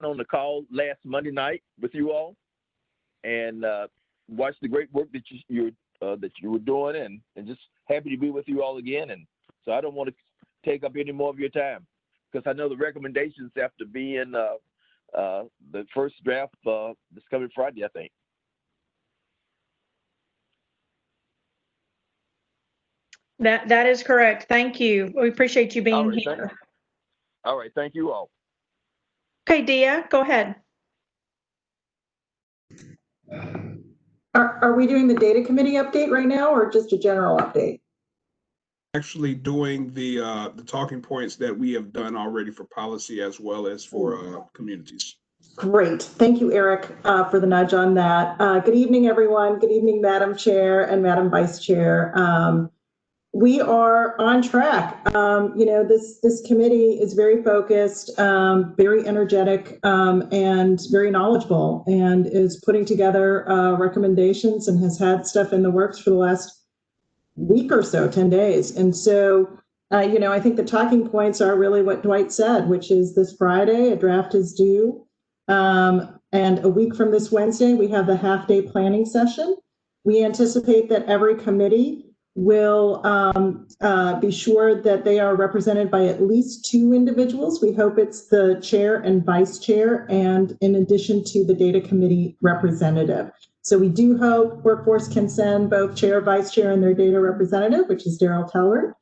on the call last Monday night with you all and watched the great work that you were doing, and just happy to be with you all again. And so I don't want to take up any more of your time because I know the recommendations have to be in the first draft this coming Friday, I think. That is correct. Thank you. We appreciate you being here. All right. Thank you all. Okay, Dia, go ahead. Are we doing the data committee update right now or just a general update? Actually doing the talking points that we have done already for policy as well as for communities. Great. Thank you, Eric, for the nudge on that. Good evening, everyone. Good evening, Madam Chair and Madam Vice Chair. We are on track. This committee is very focused, very energetic, and very knowledgeable, and is putting together recommendations and has had stuff in the works for the last week or so, 10 days. And so, I think the talking points are really what Dwight said, which is this Friday, a draft is due. And a week from this Wednesday, we have the half-day planning session. We anticipate that every committee will be sure that they are represented by at least 2 individuals. We hope it's the chair and vice chair, and in addition to the data committee representative. So we do hope Workforce can send both chair, vice chair, and their data representative, which is Daryl Teller.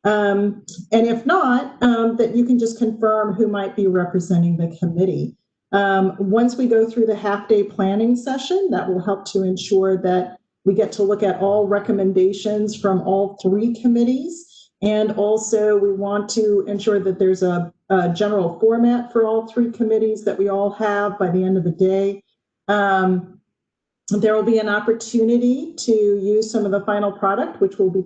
And if not, that you can just confirm who might be representing the committee. Once we go through the half-day planning session, that will help to ensure that we get to look at all recommendations from all 3 committees. And also we want to ensure that there's a general format for all 3 committees that we all have by the end of the day. There will be an opportunity to use some of the final product, which will be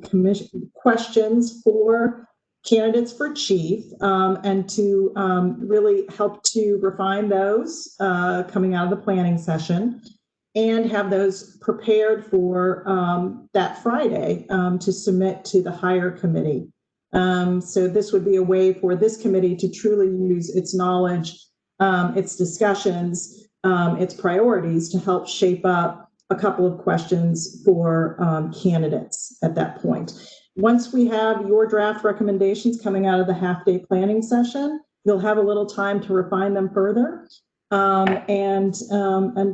questions for candidates for chief, and to really help to refine those coming out of the planning session, and have those prepared for that Friday to submit to the hire committee. So this would be a way for this committee to truly use its knowledge, its discussions, its priorities to help shape up a couple of questions for candidates at that point. Once we have your draft recommendations coming out of the half-day planning session, you'll have a little time to refine them further. And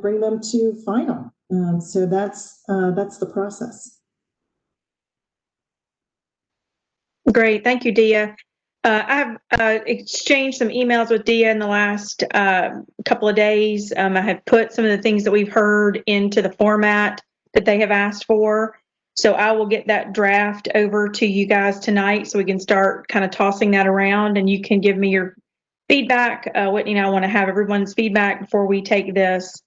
bring them to final. So that's the process. Great, thank you, Dia. I've exchanged some emails with Dia in the last couple of days. I have put some of the things that we've heard into the format that they have asked for. So I will get that draft over to you guys tonight so we can start kind of tossing that around, and you can give me your feedback. Whitney and I want to have everyone's feedback before we take this,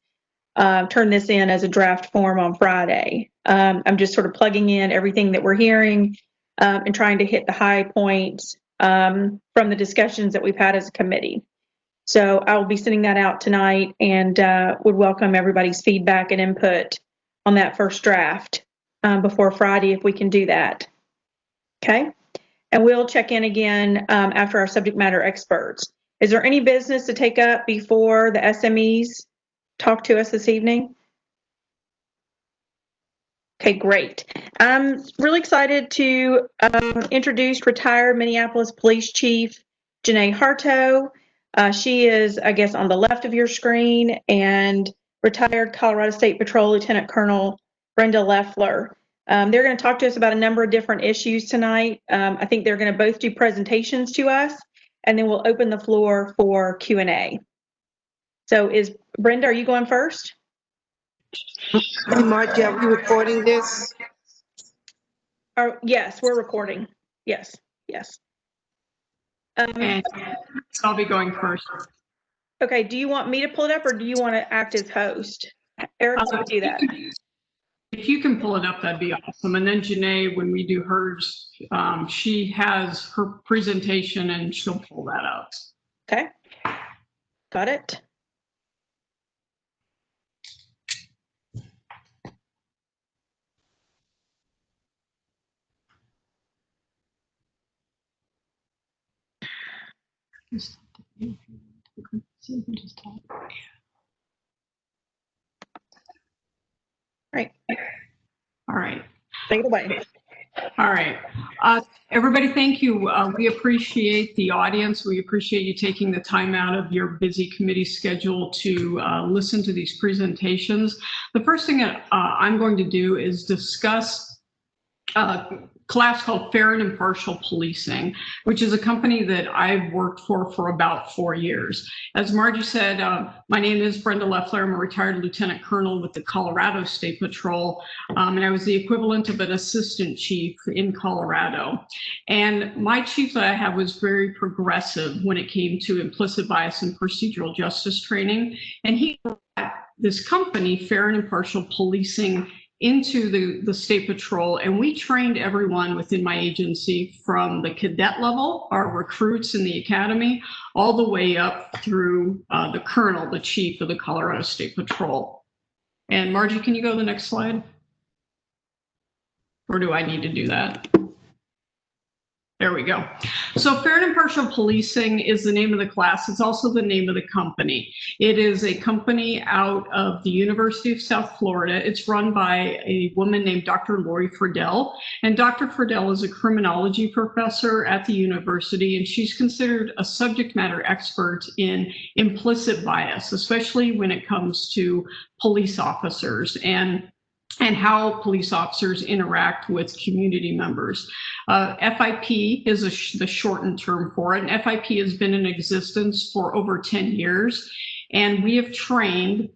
turn this in as a draft form on Friday. I'm just sort of plugging in everything that we're hearing and trying to hit the high points from the discussions that we've had as a committee. So I will be sending that out tonight, and would welcome everybody's feedback and input on that first draft before Friday if we can do that. Okay? And we'll check in again after our subject matter experts. Is there any business to take up before the SMEs talk to us this evening? Okay, great. I'm really excited to introduce retired Minneapolis Police Chief Janae Harto. She is, I guess, on the left of your screen, and retired Colorado State Patrol Lieutenant Colonel Brenda Leffler. They're going to talk to us about a number of different issues tonight. I think they're going to both do presentations to us, and then we'll open the floor for Q&A. So Brenda, are you going first? Hey, Margie, are we recording this? Yes, we're recording. Yes. And I'll be going first. Okay, do you want me to pull it up, or do you want to act as host? Eric, will do that. If you can pull it up, that'd be awesome. And then Janae, when we do hers, she has her presentation and she'll pull that up. Okay, got it. So you can just talk. Right. All right. Take it away. All right. Everybody, thank you. We appreciate the audience. We appreciate you taking the time out of your busy committee schedule to listen to these presentations. The first thing that I'm going to do is discuss a class called Fair and Impartial Policing, which is a company that I've worked for about 4 years. As Margie said, my name is Brenda Leffler. I'm a retired lieutenant colonel with the Colorado State Patrol, and I was the equivalent of an assistant chief in Colorado. And my chief that I had was very progressive when it came to implicit bias and procedural justice training. And he brought this company, Fair and Impartial Policing, into the State Patrol, and we trained everyone within my agency from the cadet level, our recruits in the academy, all the way up through the colonel, the chief of the Colorado State Patrol. And Margie, can you go to the next slide? Or do I need to do that? There we go. So Fair and Impartial Policing is the name of the class. It's also the name of the company. It is a company out of the University of South Florida. It's run by a woman named Dr. Lori Friedel. And Dr. Friedel is a criminology professor at the university, and she's considered a subject matter expert in implicit bias, especially when it comes to police officers and how police officers interact with community members. FIP is the shortened term for it, and FIP has been in existence for over 10 years. And we have trained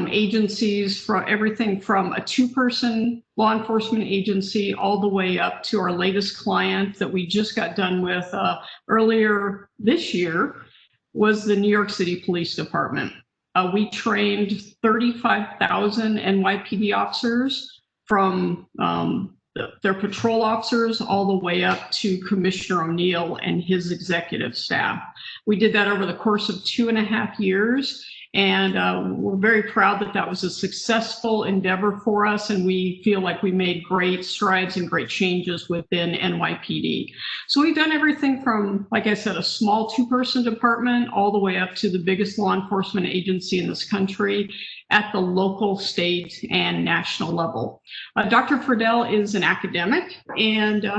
agencies from everything from a 2-person law enforcement agency all the way up to our latest client that we just got done with earlier this year was the New York City Police Department. We trained 35,000 NYPD officers from their patrol officers all the way up to Commissioner O'Neill and his executive staff. We did that over the course of 2.5 years. And we're very proud that that was a successful endeavor for us, and we feel like we made great strides and great changes within NYPD. So we've done everything from, like I said, a small 2-person department all the way up to the biggest law enforcement agency in this country at the local, state, and national level. Dr. Friedel is an academic, and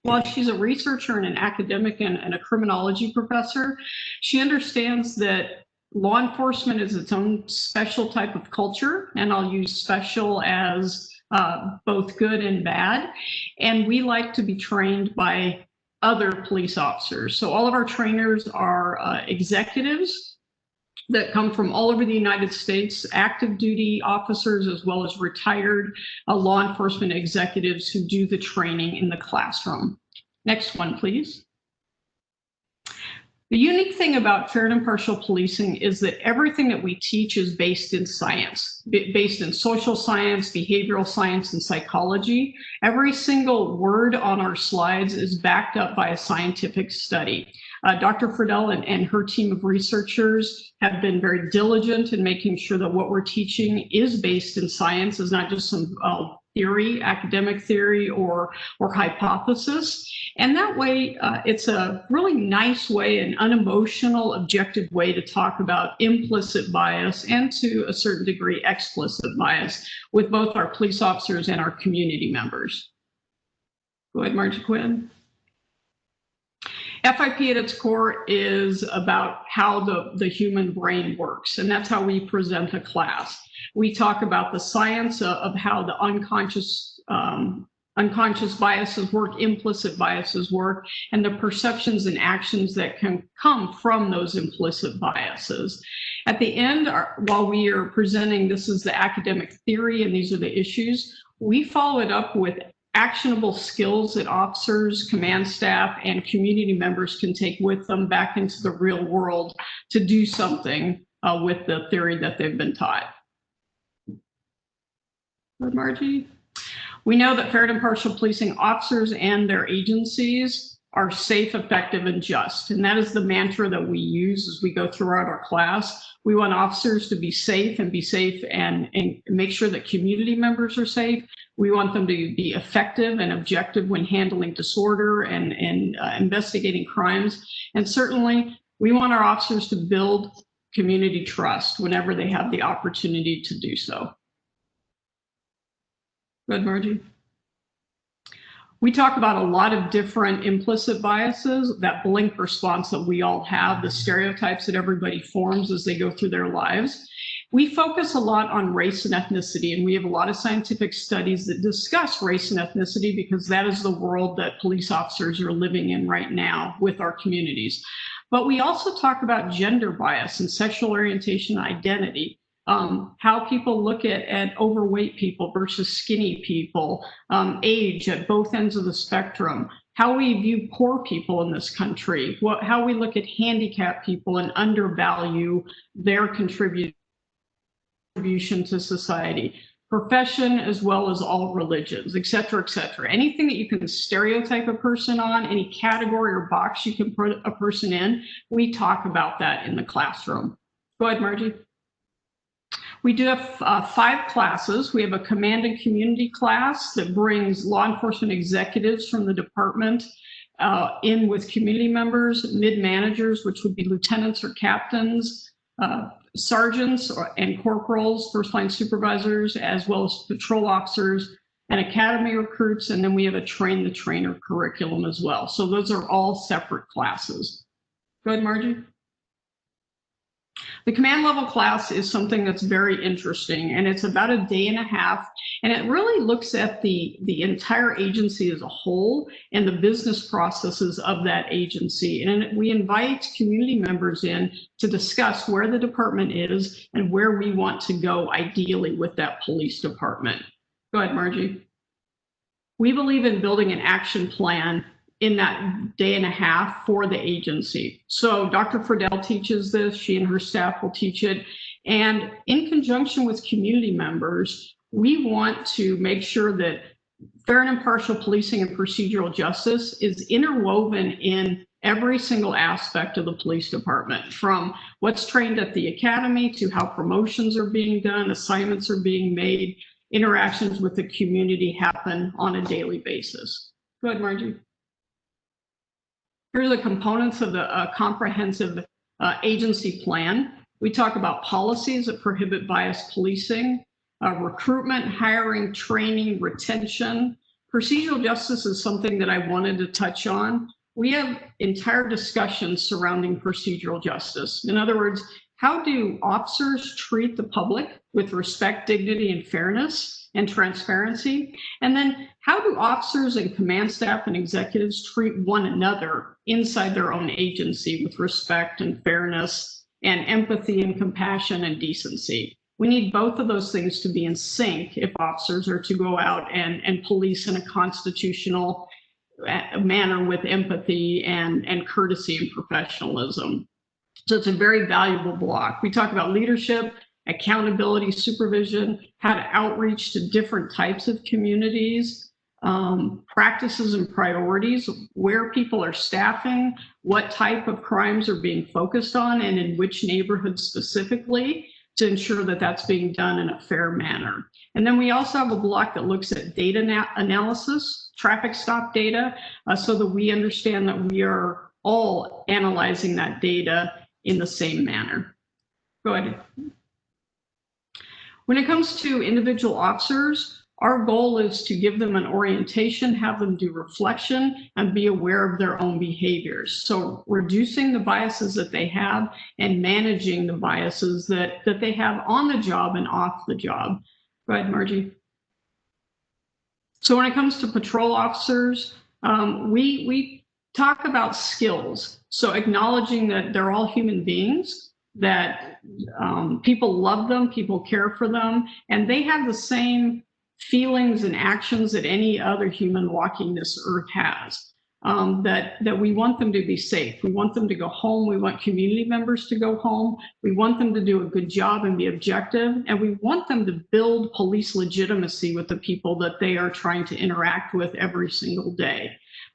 while she's a researcher and an academic and a criminology professor, she understands that law enforcement is its own special type of culture, and I'll use special as both good and bad. And we like to be trained by other police officers. So all of our trainers are executives that come from all over the United States, active duty officers, as well as retired law enforcement executives who do the training in the classroom. Next one, please. The unique thing about Fair and Impartial Policing is that everything that we teach is based in science, based in social science, behavioral science, and psychology. Every single word on our slides is backed up by a scientific study. Dr. Friedel and her team of researchers have been very diligent in making sure that what we're teaching is based in science, is not just some theory, academic theory, or hypothesis. And that way, it's a really nice way, an unemotional, objective way to talk about implicit bias and, to a certain degree, explicit bias with both our police officers and our community members. Go ahead, Margie Quinn. FIP at its core is about how the human brain works, and that's how we present a class. We talk about the science of how the unconscious biases work, implicit biases work, and the perceptions and actions that can come from those implicit biases. At the end, while we are presenting, this is the academic theory and these are the issues, we follow it up with actionable skills that officers, command staff, and community members can take with them back into the real world to do something with the theory that they've been taught. Good, Margie? We know that fair and impartial policing officers and their agencies are safe, effective, and just. And that is the mantra that we use as we go throughout our class. We want officers to be safe and make sure that community members are safe. We want them to be effective and objective when handling disorder and investigating crimes. And certainly We want our officers to build community trust whenever they have the opportunity to do so. Go ahead, Margie. We talk about a lot of different implicit biases, that blink response that we all have, the stereotypes that everybody forms as they go through their lives. We focus a lot on race and ethnicity, and we have a lot of scientific studies that discuss race and ethnicity because that is the world that police officers are living in right now with our communities. But we also talk about gender bias and sexual orientation and identity. How people look at overweight people versus skinny people, age at both ends of the spectrum, how we view poor people in this country, how we look at handicapped people and undervalue their contribution to society, profession, as well as all religions, et cetera, et cetera. Anything that you can stereotype a person on, any category or box you can put a person in, we talk about that in the classroom. Go ahead, Margie. We do have 5 classes. We have a command and community class that brings law enforcement executives from the department in with community members, mid-managers, which would be lieutenants or captains, sergeants and corporals, first-line supervisors, as well as patrol officers and academy recruits. And then we have a train the trainer curriculum as well. So those are all separate classes. Go ahead, Margie. The command level class is something that's very interesting, and it's about a day and a half, and it really looks at the entire agency as a whole and the business processes of that agency. And we invite community members in to discuss where the department is and where we want to go ideally with that police department. Go ahead, Margie. We believe in building an action plan in that day and a half for the agency. So Dr. Friedel teaches this, she and her staff will teach it. And in conjunction with community members, we want to make sure that fair and impartial policing and procedural justice is interwoven in every single aspect of the police department, from what's trained at the academy to how promotions are being done, assignments are being made, interactions with the community happen on a daily basis. Go ahead, Margie. Here's the components of the comprehensive agency plan. We talk about policies that prohibit biased policing, recruitment, hiring, training, retention. Procedural justice is something that I wanted to touch on. We have entire discussions surrounding procedural justice. In other words, how do officers treat the public with respect, dignity, and fairness and transparency? And then how do officers and command staff and executives treat one another inside their own agency with respect and fairness and empathy and compassion and decency? We need both of those things to be in sync if officers are to go out and police in a constitutional manner with empathy and courtesy and professionalism. So it's a very valuable block. We talk about leadership, accountability, supervision, how to outreach to different types of communities, practices and priorities, where people are staffing, what type of crimes are being focused on, and in which neighborhoods specifically, to ensure that that's being done in a fair manner. And then we also have a block that looks at data analysis, traffic stop data, so that we understand that we are all analyzing that data in the same manner. Go ahead. When it comes to individual officers, our goal is to give them an orientation, have them do reflection, and be aware of their own behaviors. So reducing the biases that they have and managing the biases that they have on the job and off the job. Go ahead, Margie. So when it comes to patrol officers, we talk about skills. So acknowledging that they're all human beings, that people love them, people care for them, and they have the same feelings and actions that any other human walking this earth has. That we want them to be safe. We want them to go home. We want community members to go home. We want them to do a good job and be objective. And we want them to build police legitimacy with the people that they are trying to interact with every single day.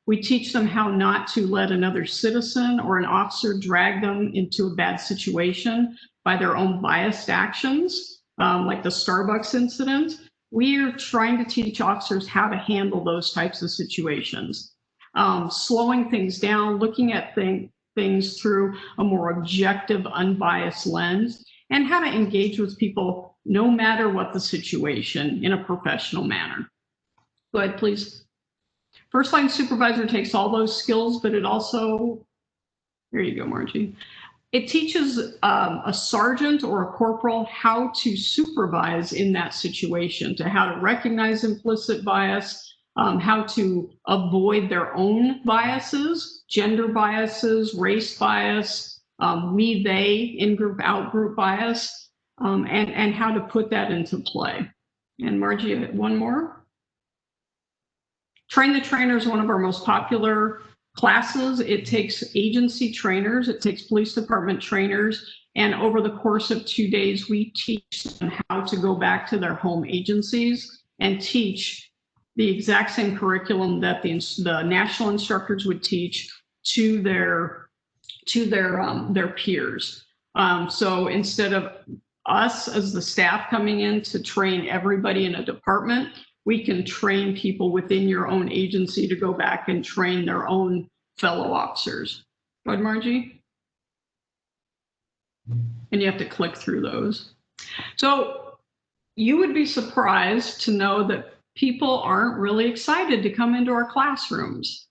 We teach them how not to let another citizen or an officer drag them into a bad situation by their own biased actions, like the Starbucks incident. We are trying to teach officers how to handle those types of situations. Slowing things down, looking at things through a more objective, unbiased lens, and how to engage with people no matter what the situation in a professional manner. Go ahead, please. First line supervisor takes all those skills, but it also, here you go, Margie. It teaches a sergeant or a corporal how to supervise in that situation, to how to recognize implicit bias, how to avoid their own biases, gender biases, race bias, me, they, in-group, out-group bias, and how to put that into play. And Margie, one more. Train the Trainer is one of our most popular classes. It takes agency trainers, it takes police department trainers, and over the course of 2 days, we teach them how to go back to their home agencies and teach the exact same curriculum that the national instructors would teach to their peers. So instead of us as the staff coming in to train everybody in a department, we can train people within your own agency to go back and train their own fellow officers. Go ahead, Margie. And you have to click through those. So you would be surprised to know that people aren't really excited to come into our classrooms.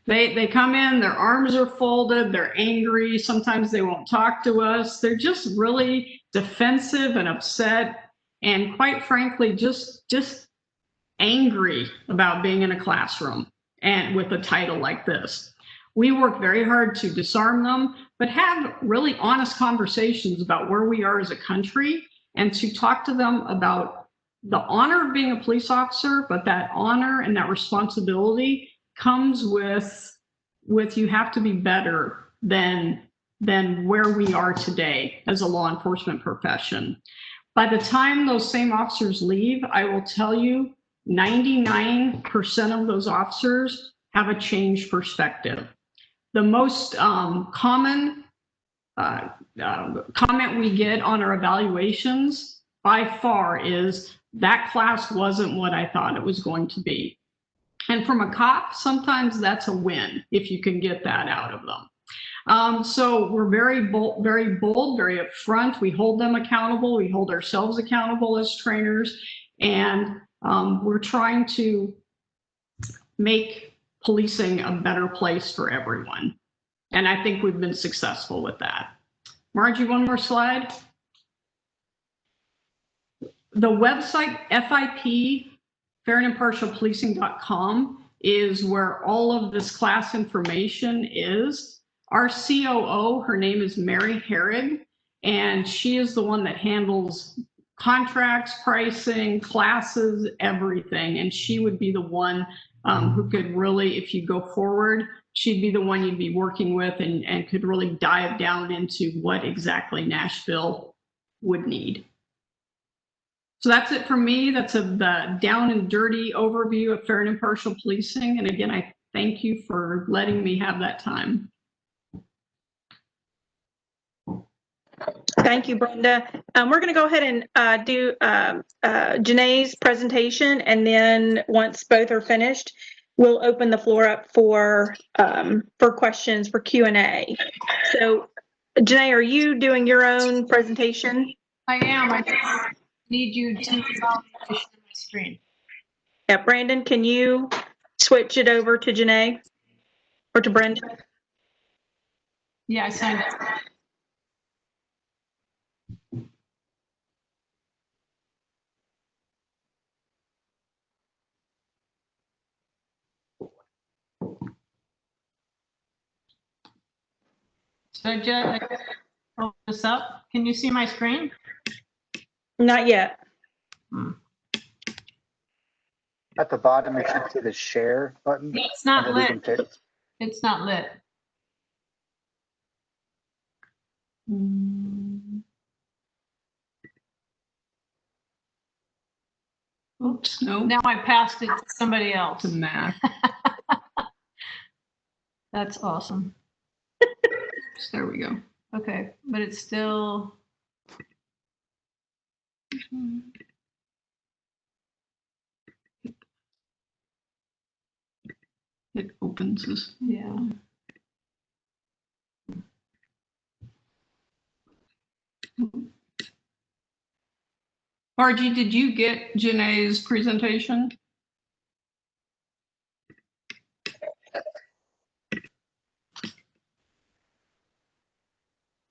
They come in, their arms are folded, they're angry, sometimes they won't talk to us. They're just really defensive and upset, and quite frankly, just angry about being in a classroom and with a title like this. We work very hard to disarm them, but have really honest conversations about where we are as a country, and to talk to them about the honor of being a police officer, but that honor and that responsibility comes with you have to be better than where we are today as a law enforcement profession. By the time those same officers leave, I will tell you 99% of those officers have a changed perspective. The most common comment we get on our evaluations by far is, that class wasn't what I thought it was going to be. And from a cop, sometimes that's a win if you can get that out of them. So we're very bold, very upfront. We hold them accountable. We hold ourselves accountable as trainers. And we're trying to make policing a better place for everyone. And I think we've been successful with that. Margie, one more slide. The website, FIP, fairanimpartialpolicing.com, is where all of this class information is. Our COO, her name is Mary Herrig, and she is the one that handles contracts, pricing, classes, everything. And she would be the one who could really, if you go forward, she'd be the one you'd be working with and could really dive down into what exactly Nashville would need. So that's it from me. That's the down and dirty overview of fair and impartial policing. And again, I thank you for letting me have that time. Thank you, Brenda. We're going to go ahead and do Janae's presentation, and then once both are finished, we'll open the floor up for questions for Q&A. So, Janae, are you doing your own presentation? I am. I just need you to share my screen. Yeah, Brandon, can you switch it over to Janae or to Brenda? Yeah, I signed up. So just open this up. Can you see my screen? Not yet. At the bottom, you should see the share button. It's not lit. It's not lit. Oops. No. Now I passed it to somebody else. To Matt. That's awesome. There we go. Okay, but it's still. It opens this. Yeah. Margie, did you get Janae's presentation?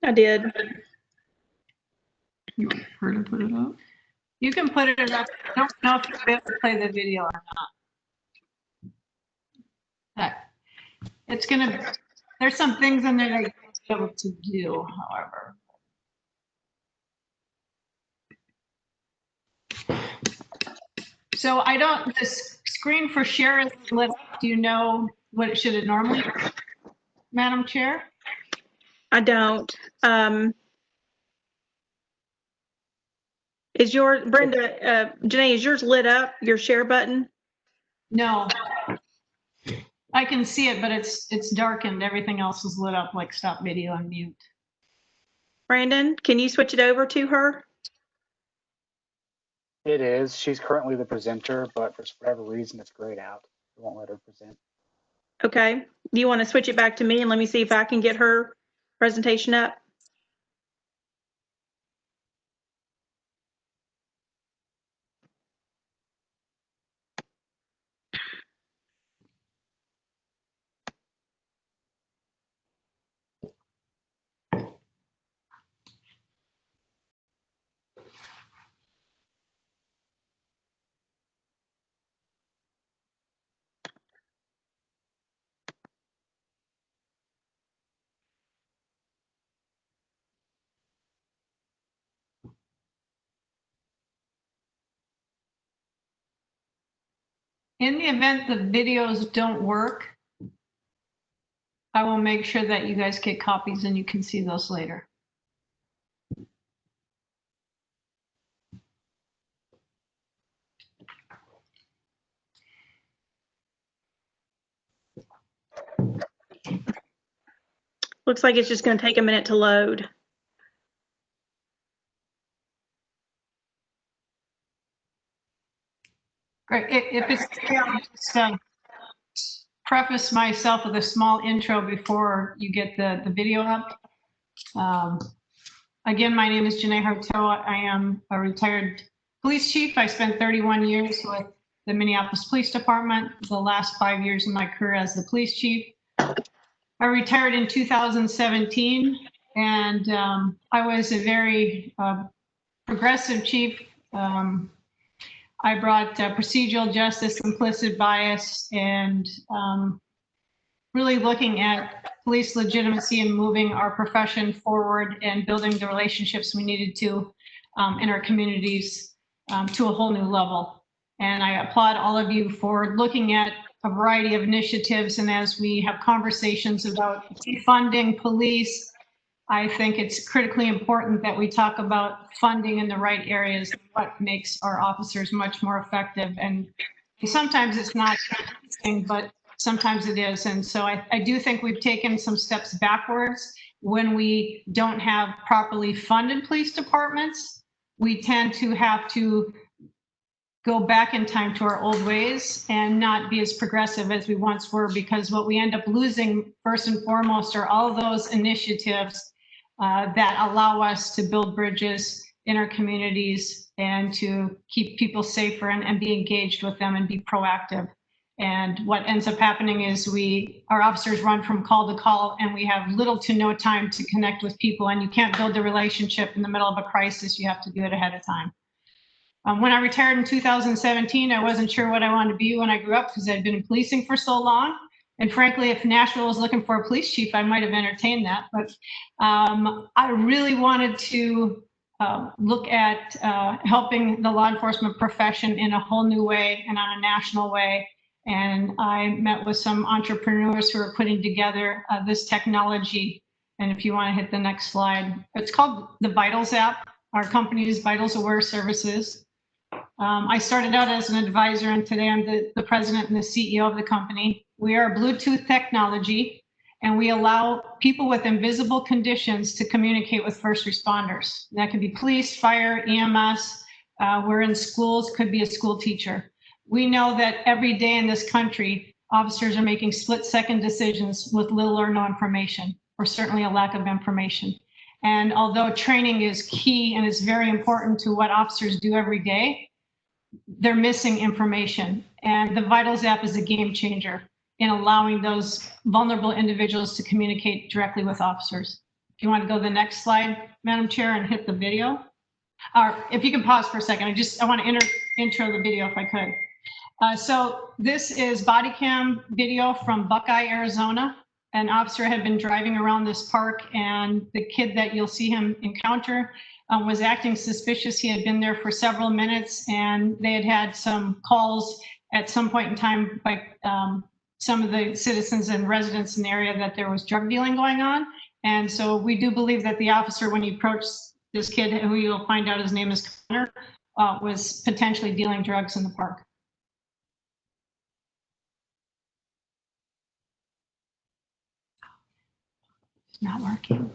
I did. You want her to put it up? You can put it up. I don't know if you'll be able to play the video or not. It's gonna, there's some things in there that you'll be able to do, however. So I don't, the screen for share is lit up. Do you know what it should normally be, Madam Chair? I don't. Is your, Brenda, Janae, is yours lit up, your share button? No. I can see it, but it's darkened. Everything else is lit up, like stop video and mute. Brandon, can you switch it over to her? It is. She's currently the presenter, but for whatever reason, it's grayed out. It won't let her present. Okay. Do you want to switch it back to me and let me see if I can get her presentation up? In the event the videos don't work, I will make sure that you guys get copies and you can see those later. Looks like it's just going to take a minute to load. Great. If it's okay, I'll just preface myself with a small intro before you get the video up. Again, my name is Janae Hartoa. I am a retired police chief. I spent 31 years with the Minneapolis Police Department, the last 5 years of my career as the police chief. I retired in 2017, and I was a very progressive chief. I brought procedural justice, implicit bias, and really looking at police legitimacy and moving our profession forward and building the relationships we needed to in our communities to a whole new level. And I applaud all of you for looking at a variety of initiatives. And as we have conversations about defunding police, I think it's critically important that we talk about funding in the right areas, what makes our officers much more effective. And sometimes it's not, but sometimes it is. And so I do think we've taken some steps backwards when we don't have properly funded police departments. We tend to have to go back in time to our old ways and not be as progressive as we once were, because what we end up losing first and foremost are all those initiatives that allow us to build bridges in our communities and to keep people safer and be engaged with them and be proactive. And what ends up happening is our officers run from call to call, and we have little to no time to connect with people, and you can't build a relationship in the middle of a crisis. You have to do it ahead of time. When I retired in 2017, I wasn't sure what I wanted to be when I grew up because I'd been in policing for so long. And frankly, if Nashville was looking for a police chief, I might have entertained that. But I really wanted to look at helping the law enforcement profession in a whole new way and on a national way. And I met with some entrepreneurs who are putting together this technology. And if you want to hit the next slide, it's called the Vitals app. Our company is Vitals Aware Services. I started out as an advisor, and today I'm the president and the CEO of the company. We are Bluetooth technology, and we allow people with invisible conditions to communicate with first responders. That could be police, fire, EMS. We're in schools, could be a school teacher. We know that every day in this country, officers are making split-second decisions with little or no information, or certainly a lack of information. And although training is key and is very important to what officers do every day, they're missing information. And the Vitals app is a game changer in allowing those vulnerable individuals to communicate directly with officers. If you want to go to the next slide, Madam Chair, and hit the video. Or if you can pause for a second, I want to intro the video if I could. So this is body cam video from Buckeye, Arizona. An officer had been driving around this park, and the kid that you'll see him encounter was acting suspicious. He had been there for several minutes, and they had had some calls at some point in time by some of the citizens and residents in the area that there was drug dealing going on. And so we do believe that the officer, when he approached this kid, who you'll find out his name is Connor, was potentially dealing drugs in the park. It's not working.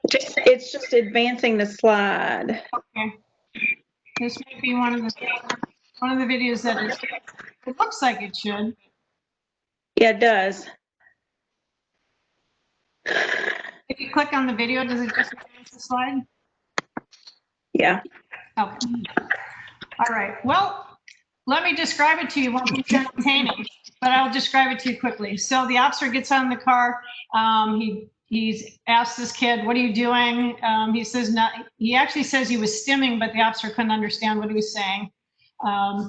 It's just advancing the slide. Okay. This may be one of the videos that it looks like it should. Yeah, it does. If you click on the video, does it just advance the slide? Yeah. Okay. All right. Well, let me describe it to you. It won't be entertaining, but I'll describe it to you quickly. So the officer gets out in the car. He's asked this kid, "What are you doing?" He says, "Not." He actually says he was stimming, but the officer couldn't understand what he was saying.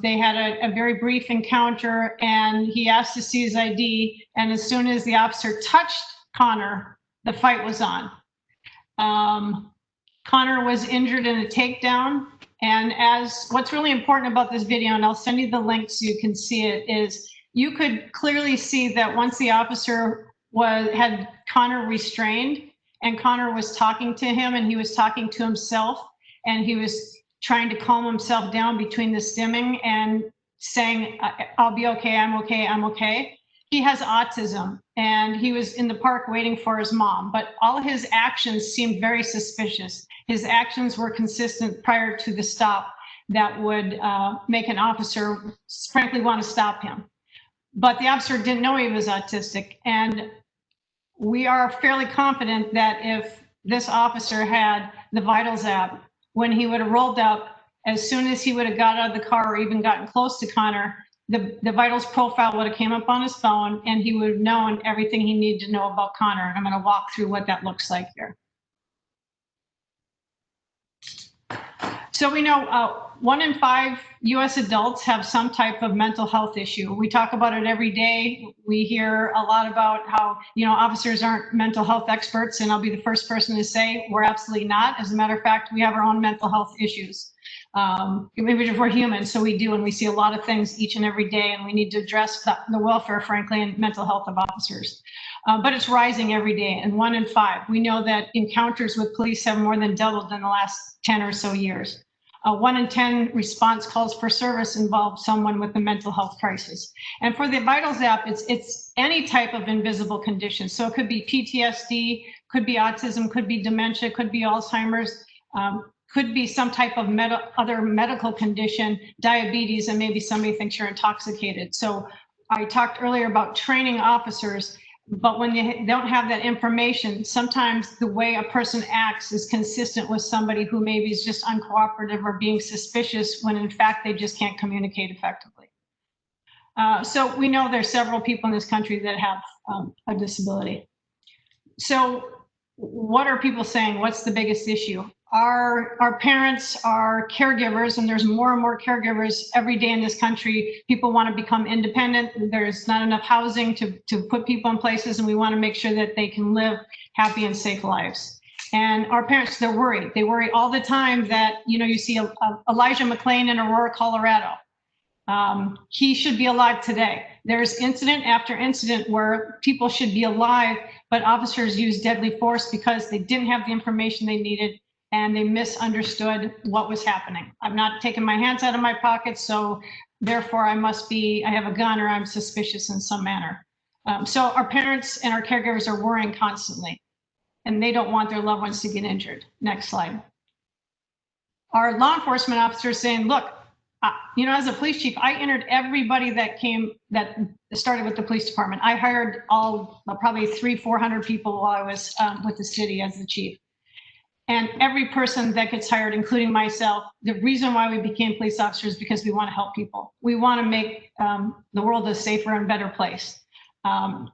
They had a very brief encounter, and he asked to see his ID. And as soon as the officer touched Connor, the fight was on. Connor was injured in a takedown. And what's really important about this video, and I'll send you the link so you can see it, is you could clearly see that once the officer had Connor restrained, and Connor was talking to him, and he was talking to himself, and he was trying to calm himself down between the stimming and saying, "I'll be okay, I'm okay, I'm okay." He has autism, and he was in the park waiting for his mom, but all his actions seemed very suspicious. His actions were consistent prior to the stop that would make an officer frankly want to stop him. But the officer didn't know he was autistic, and we are fairly confident that if this officer had the Vitals app, when he would have rolled up, as soon as he would have got out of the car or even gotten close to Connor, the Vitals profile would have came up on his phone, and he would have known everything he needed to know about Connor. I'm going to walk through what that looks like here. So we know 1 in 5 US adults have some type of mental health issue. We talk about it every day. We hear a lot about how, officers aren't mental health experts, and I'll be the first person to say we're absolutely not. As a matter of fact, we have our own mental health issues. We're human, so we do, and we see a lot of things each and every day, and we need to address the welfare, frankly, and mental health of officers. But it's rising every day, and 1 in 5. We know that encounters with police have more than doubled in the last 10 or so years. 1 in 10 response calls for service involve someone with a mental health crisis. And for the Vitals app, it's any type of invisible condition. So it could be PTSD, could be autism, could be dementia, could be Alzheimer's, could be some type of other medical condition, diabetes, and maybe somebody thinks you're intoxicated. So I talked earlier about training officers, but when they don't have that information, sometimes the way a person acts is consistent with somebody who maybe is just uncooperative or being suspicious, when in fact they just can't communicate effectively. So we know there's several people in this country that have a disability. So what are people saying? What's the biggest issue? Our parents are caregivers, and there's more and more caregivers every day in this country. People want to become independent. There's not enough housing to put people in places, and we want to make sure that they can live happy and safe lives. And our parents, they're worried. They worry all the time that, you see Elijah McClain in Aurora, Colorado. He should be alive today. There's incident after incident where people should be alive, but officers use deadly force because they didn't have the information they needed, and they misunderstood what was happening. I'm not taking my hands out of my pockets, so therefore I have a gun, or I'm suspicious in some manner. So our parents and our caregivers are worrying constantly, and they don't want their loved ones to get injured. Next slide. our law enforcement officers saying, look, you know, as a police chief, I entered everybody that started with the police department. I hired probably 300-400 people while I was with the city as the chief. And every person that gets hired, including myself, the reason why we became police officers is because we want to help people. We want to make the world a safer and better place.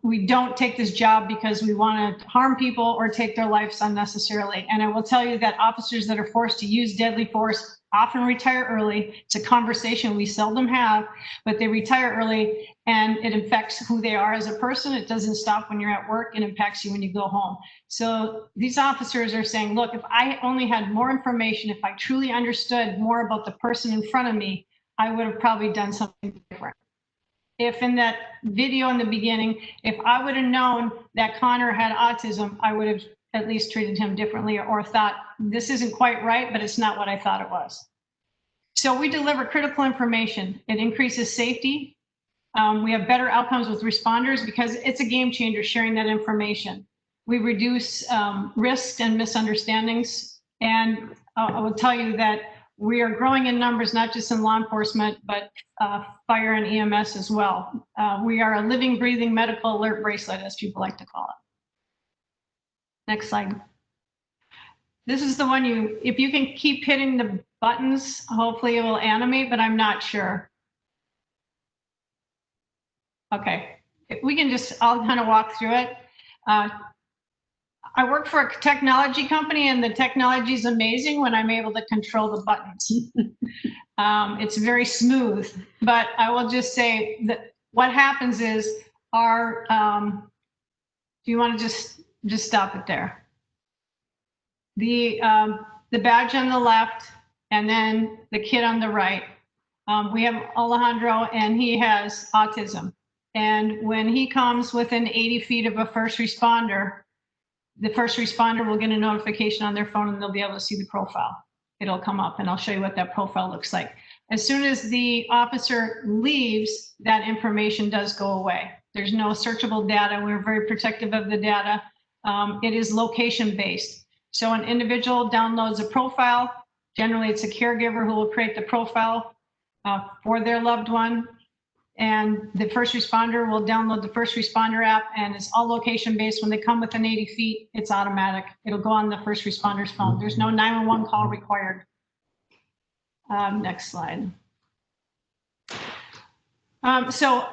We don't take this job because we want to harm people or take their lives unnecessarily. And I will tell you that officers that are forced to use deadly force often retire early. It's a conversation we seldom have, but they retire early and it affects who they are as a person. It doesn't stop when you're at work. It impacts you when you go home. So these officers are saying, look, if I only had more information, if I truly understood more about the person in front of me, I would have probably done something different. If in that video in the beginning, if I would have known that Connor had autism, I would have at least treated him differently or thought this isn't quite right, but it's not what I thought it was. So we deliver critical information. It increases safety. We have better outcomes with responders because it's a game changer sharing that information. We reduce risks and misunderstandings. And I will tell you that we are growing in numbers, not just in law enforcement, but fire and EMS as well. We are a living, breathing medical alert bracelet, as people like to call it. Next slide. This is the one if you can keep hitting the buttons, hopefully it will animate, but I'm not sure. Okay, we can I'll kind of walk through it. I work for a technology company and the technology is amazing when I'm able to control the buttons. It's very smooth, but I will just say that what happens is do you want to just stop it there? The badge on the left and then the kid on the right. We have Alejandro and he has autism. And when he comes within 80 feet of a first responder, the first responder will get a notification on their phone and they'll be able to see the profile. It'll come up and I'll show you what that profile looks like. As soon as the officer leaves, that information does go away. There's no searchable data. We're very protective of the data. It is location based. So an individual downloads a profile. Generally, it's a caregiver who will create the profile for their loved one. And the first responder will download the first responder app and it's all location based. When they come within 80 feet, it's automatic. It'll go on the first responder's phone. There's no 911 call required. Next slide. So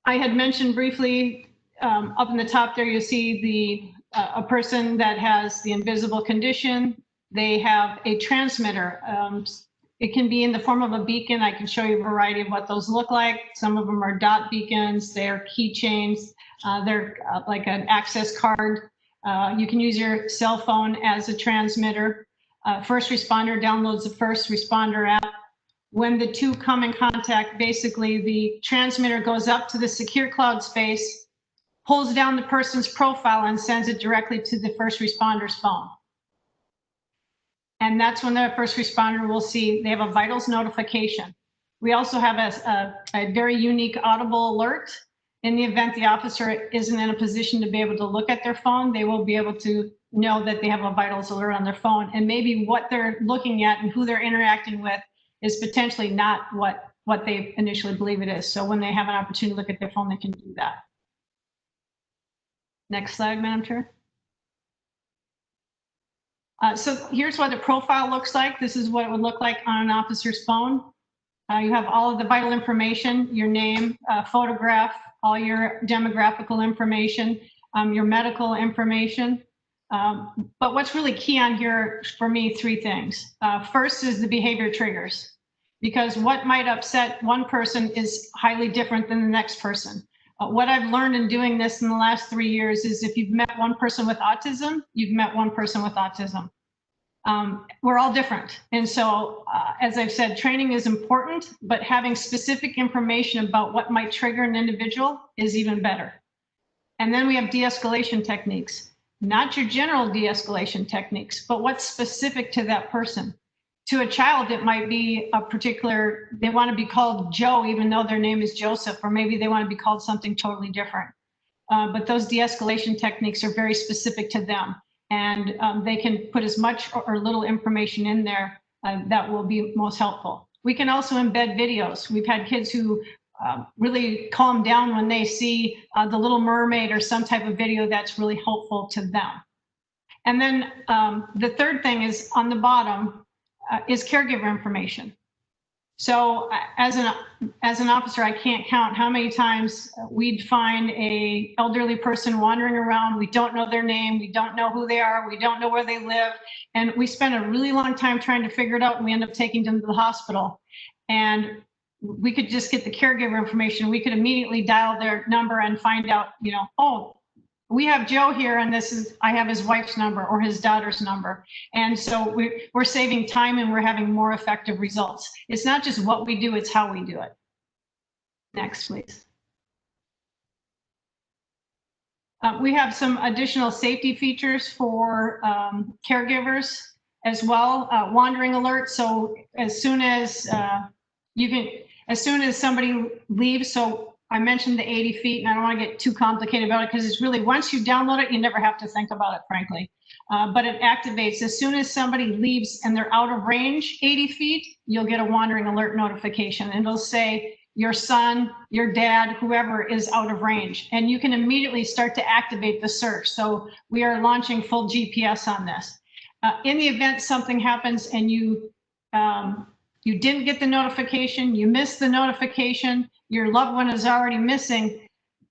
I had mentioned briefly up in the top there, you'll see a person that has the invisible condition. They have a transmitter. It can be in the form of a beacon. I can show you a variety of what those look like. Some of them are dot beacons. They're keychains. They're like an access card. You can use your cell phone as a transmitter. First responder downloads the first responder app. When the two come in contact, basically the transmitter goes up to the secure cloud space, pulls down the person's profile and sends it directly to the first responder's phone. And that's when the first responder will see they have a vitals notification. We also have a very unique audible alert. In the event the officer isn't in a position to be able to look at their phone, they will be able to know that they have a vitals alert on their phone. And maybe what they're looking at and who they're interacting with is potentially not what they initially believe it is. So when they have an opportunity to look at their phone, they can do that. Next slide, Madam Chair. So here's what the profile looks like. This is what it would look like on an officer's phone. You have all of the vital information, your name, photograph, all your demographical information, your medical information. But what's really key on here for me, three things. First is the behavior triggers, because what might upset one person is highly different than the next person. What I've learned in doing this in the last 3 years is if you've met one person with autism, you've met one person with autism. We're all different. And so, as I've said, training is important, but having specific information about what might trigger an individual is even better. And then we have de-escalation techniques, not your general de-escalation techniques, but what's specific to that person. To a child, it might be a particular, they want to be called Joe, even though their name is Joseph, or maybe they want to be called something totally different. But those de-escalation techniques are very specific to them. and they can put as much or little information in there that will be most helpful. We can also embed videos. We've had kids who really calm down when they see The Little Mermaid or some type of video that's really helpful to them. And then the third thing is on the bottom is caregiver information. So as an officer, I can't count how many times we'd find a elderly person wandering around. We don't know their name. We don't know who they are. We don't know where they live. And we spend a really long time trying to figure it out, and we end up taking them to the hospital. And we could just get the caregiver information. We could immediately dial their number and find out, you know, oh, we have Joe here, and I have his wife's number or his daughter's number. And so we're saving time, and we're having more effective results. It's not just what we do, it's how we do it. Next, please. We have some additional safety features for caregivers as well. Wandering alert. So as soon as somebody leaves, so I mentioned the 80 feet, and I don't want to get too complicated about it because it's really, once you download it, you never have to think about it, frankly. But it activates as soon as somebody leaves and they're out of range 80 feet, you'll get a wandering alert notification, and it'll say your son, your dad, whoever is out of range, and you can immediately start to activate the search. So we are launching full GPS on this. In the event something happens and you didn't get the notification, you missed the notification, your loved one is already missing,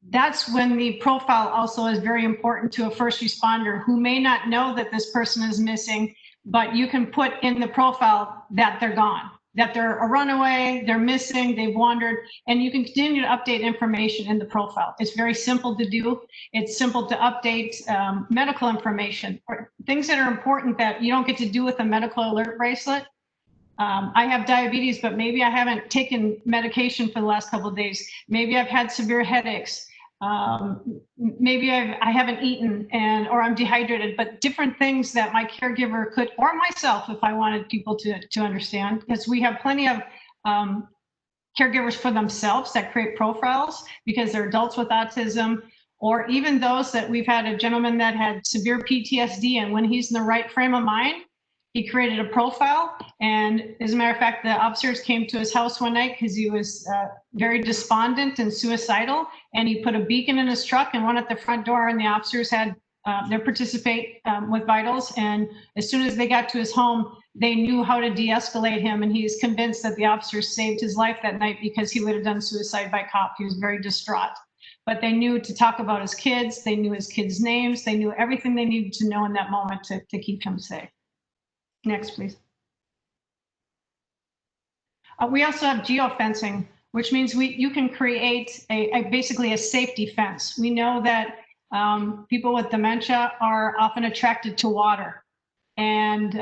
that's when the profile also is very important to a first responder who may not know that this person is missing, but you can put in the profile that they're gone, that they're a runaway, they're missing, they've wandered, and you can continue to update information in the profile. It's very simple to do. It's simple to update medical information, or things that are important that you don't get to do with a medical alert bracelet. I have diabetes, but maybe I haven't taken medication for the last couple of days. Maybe I've had severe headaches. Maybe I haven't eaten or I'm dehydrated, but different things that my caregiver could, or myself, if I wanted people to understand, because we have plenty of caregivers for themselves that create profiles because they're adults with autism, or even those that we've had a gentleman that had severe PTSD, and when he's in the right frame of mind, he created a profile. And as a matter of fact, the officers came to his house one night because he was very despondent and suicidal. And he put a beacon in his truck and one at the front door, and the officers had their participate with vitals. And as soon as they got to his home, they knew how to de-escalate him. And he's convinced that the officers saved his life that night because he would have done suicide by cop. He was very distraught. But they knew to talk about his kids. They knew his kids' names. They knew everything they needed to know in that moment to keep him safe. Next, please. We also have geofencing, which means you can create basically a safety fence. We know that people with dementia are often attracted to water, and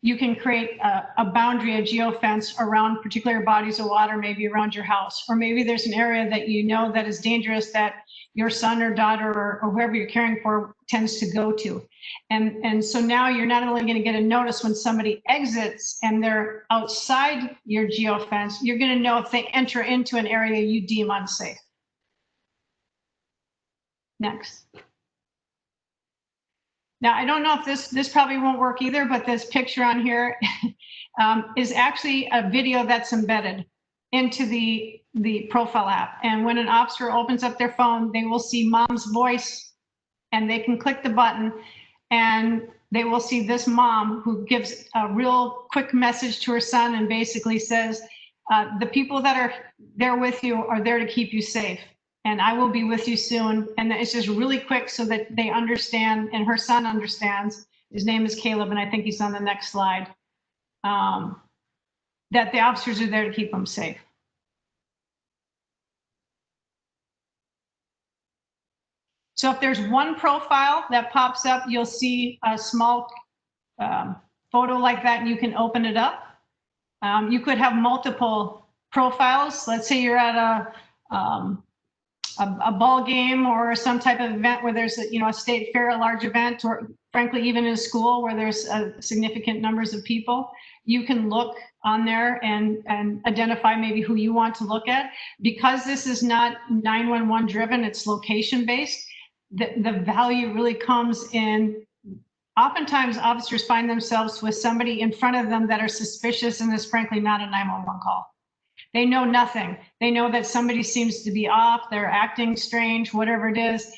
you can create a boundary, a geofence around particular bodies of water, maybe around your house, or maybe there's an area that you know that is dangerous that your son or daughter or whoever you're caring for tends to go to. And so now you're not only going to get a notice when somebody exits and they're outside your geofence, you're going to know if they enter into an area you deem unsafe. Next. Now, I don't know if this probably won't work either, but this picture on here is actually a video that's embedded into the profile app. And when an officer opens up their phone, they will see mom's voice, and they can click the button, and they will see this mom who gives a real quick message to her son and basically says, the people that are there with you are there to keep you safe, and I will be with you soon. And it's just really quick so that they understand, and her son understands. His name is Caleb, and I think he's on the next slide, that the officers are there to keep them safe. So if there's one profile that pops up, you'll see a small photo like that, and you can open it up. You could have multiple profiles. Let's say you're at a ball game or some type of event where there's a state fair, a large event, or frankly, even in a school where there's significant numbers of people. You can look on there and identify maybe who you want to look at. Because this is not 911 driven, it's location based. The value really comes in Oftentimes, officers find themselves with somebody in front of them that are suspicious and is frankly not a 911 call. They know nothing. They know that somebody seems to be off, they're acting strange, whatever it is.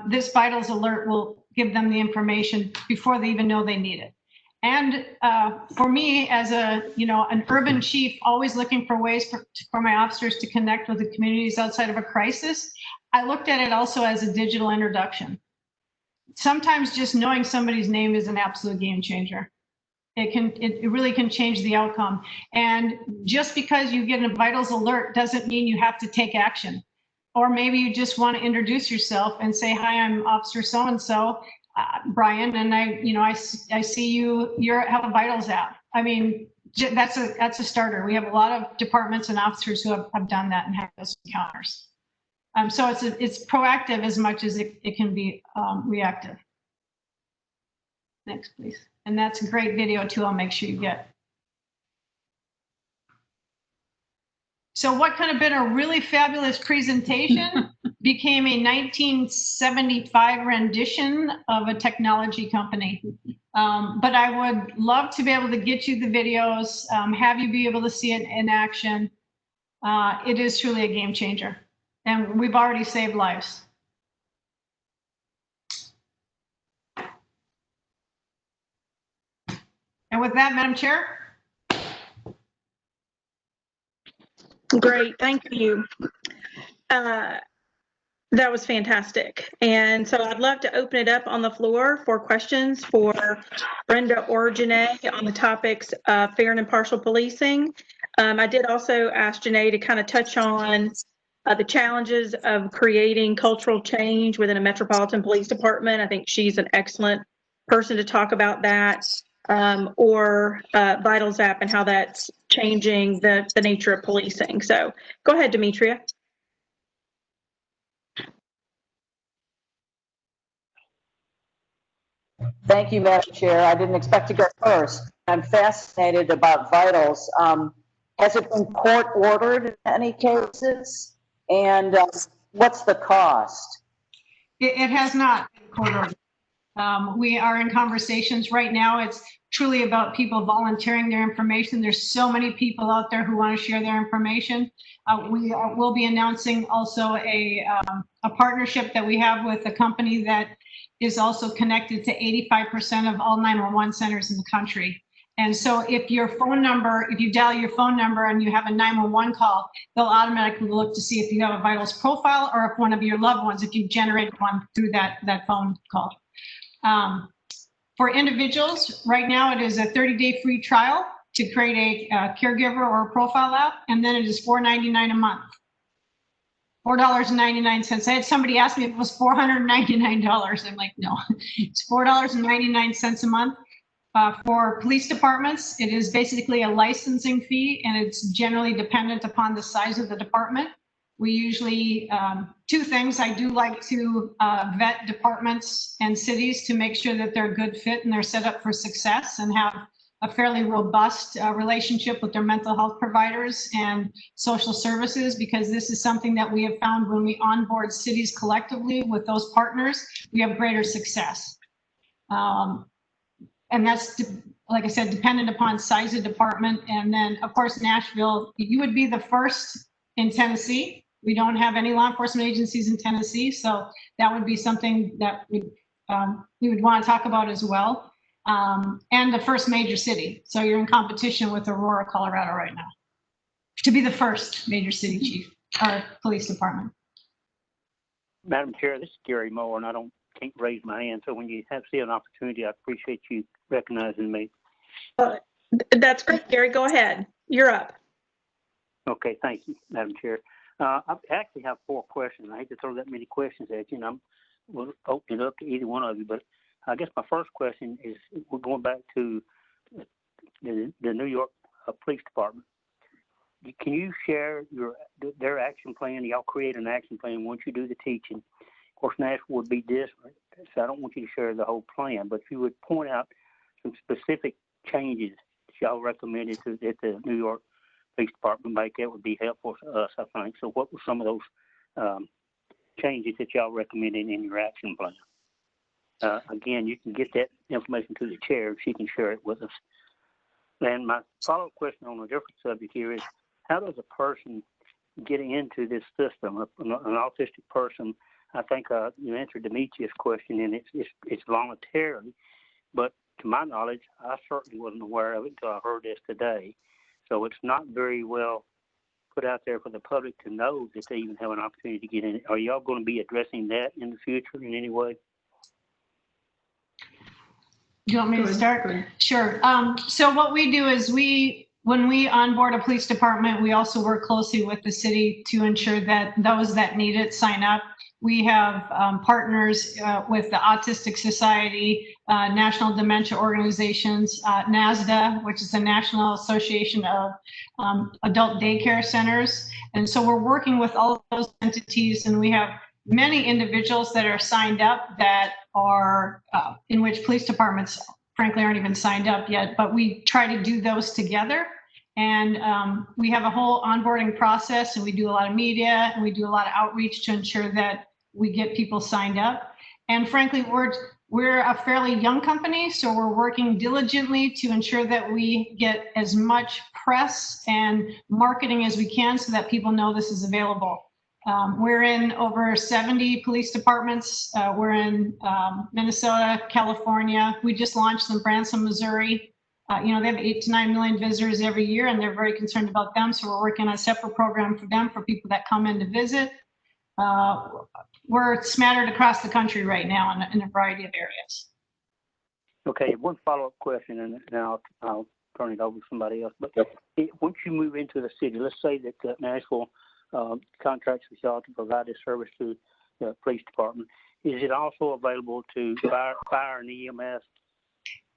This vitals alert will give them the information before they even know they need it. And for me, as an urban chief, always looking for ways for my officers to connect with the communities outside of a crisis, I looked at it also as a digital introduction. Sometimes just knowing somebody's name is an absolute game changer. It really can change the outcome. And just because you get a vitals alert doesn't mean you have to take action. Or maybe you just want to introduce yourself and say, hi, I'm Officer so-and-so, Brian, and I see you have a vitals app. I mean, that's a starter. We have a lot of departments and officers who have done that and have those encounters. So it's proactive as much as it can be reactive. Next, please. And that's a great video too. I'll make sure you get. So what could have been a really fabulous presentation became a 1975 rendition of a technology company. But I would love to be able to get you the videos, have you be able to see it in action. It is truly a game changer. And we've already saved lives. And with that, Madam Chair. Great, thank you. That was fantastic. And so I'd love to open it up on the floor for questions for Brenda or Janae on the topics of fair and impartial policing. I did also ask Janae to kind of touch on the challenges of creating cultural change within a Metropolitan Police Department. I think she's an excellent person to talk about that, or Vitals app and how that's changing the nature of policing. So go ahead, Demetria. Thank you, Madam Chair. I didn't expect to go first. I'm fascinated about vitals. Has it been court ordered in any cases? And what's the cost? It has not been court ordered. We are in conversations right now. It's truly about people volunteering their information. There's so many people out there who want to share their information. We will be announcing also a partnership that we have with a company that is also connected to 85% of all 911 centers in the country. And so if you dial your phone number and you have a 911 call, they'll automatically look to see if you have a vitals profile or if one of your loved ones, if you generated one through that phone call. For individuals, right now it is a 30-day free trial to create a caregiver or a profile app, and then it is $4.99 a month. $4.99. I had somebody ask me if it was $499. I'm like, no, it's $4.99 a month. For police departments, it is basically a licensing fee, and it's generally dependent upon the size of the department. We usually, two things, I do like to vet departments and cities to make sure that they're a good fit and they're set up for success and have a fairly robust relationship with their mental health providers and social services, because this is something that we have found when we onboard cities collectively with those partners, we have greater success. And that's, like I said, dependent upon size of department. And then, of course, Nashville, you would be the first in Tennessee. We don't have any law enforcement agencies in Tennessee, so that would be something that we would want to talk about as well. And the first major city. So you're in competition with Aurora, Colorado right now to be the first major city chief or police department. Madam Chair, this is Gary Moore, and I can't raise my hand. So when you see an opportunity, I appreciate you recognizing me. That's great, Gary. Go ahead. You're up. Okay, thank you, Madam Chair. I actually have 4 questions. I hate to throw that many questions at you, and we'll open it up to either one of you. But I guess my first question is, we're going back to the New York Police Department. Can you share their action plan? Y'all create an action plan once you do the teaching. Of course, Nashville would be different, so I don't want you to share the whole plan. But if you would point out some specific changes that y'all recommended at the New York Police Department make, that would be helpful to us, I think. So what were some of those changes that y'all recommended in your action plan? again, you can get that information to the chair. She can share it with us. And my follow-up question on a different subject here is, how does a person get into this system, an autistic person? I think you answered Demetrius' question, and it's voluntarily. But to my knowledge, I certainly wasn't aware of it until I heard this today. So it's not very well put out there for the public to know that they even have an opportunity to get in it. Are y'all going to be addressing that in the future in any way? Do you want me to start? Sure. So what we do is when we onboard a police department, we also work closely with the city to ensure that those that need it sign up. We have partners with the Autistic Society, National Dementia Organizations, NASDA, which is the National Association of Adult Daycare Centers. And so we're working with all of those entities, and we have many individuals that are signed up that are in which police departments, frankly, aren't even signed up yet, but we try to do those together. And we have a whole onboarding process, and we do a lot of media, and we do a lot of outreach to ensure that we get people signed up. And frankly, we're a fairly young company, so we're working diligently to ensure that we get as much press and marketing as we can so that people know this is available. We're in over 70 police departments. We're in Minnesota, California. We just launched in Branson, Missouri. They have 8 to 9 million visitors every year, and they're very concerned about them. So we're working on a separate program for them, for people that come in to visit. We're smattered across the country right now in a variety of areas. Okay, one follow-up question, and then I'll turn it over to somebody else. But once you move into the city, let's say that Nashville contracts with y'all to provide this service to the police department. Is it also available to fire and EMS?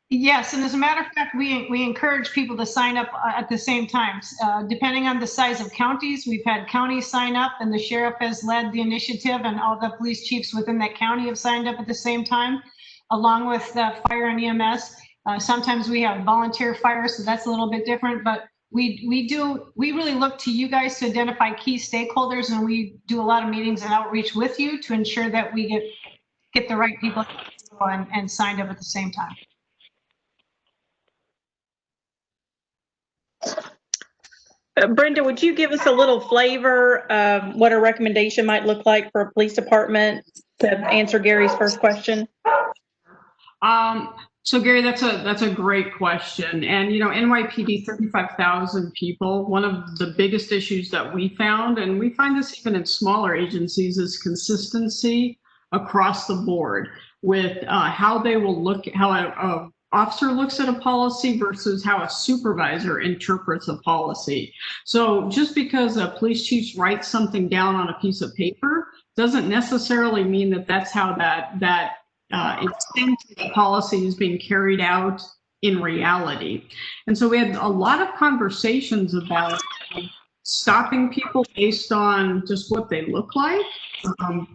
Yes, and as a matter of fact, we encourage people to sign up at the same time. Depending on the size of counties, we've had counties sign up, and the sheriff has led the initiative, and all the police chiefs within that county have signed up at the same time, along with fire and EMS. Sometimes we have volunteer fire, so that's a little bit different, but we really look to you guys to identify key stakeholders, and we do a lot of meetings and outreach with you to ensure that we get the right people and signed up at the same time. Brenda, would you give us a little flavor of what a recommendation might look like for a police department to answer Gary's first question? So Gary, that's a great question. And, NYPD, 35,000 people. One of the biggest issues that we found, and we find this even in smaller agencies, is consistency across the board with how they will look, how a officer looks at a policy versus how a supervisor interprets a policy. So just because a police chief writes something down on a piece of paper doesn't necessarily mean that that's how that extent of the policy is being carried out in reality. And so we had a lot of conversations about stopping people based on just what they look like,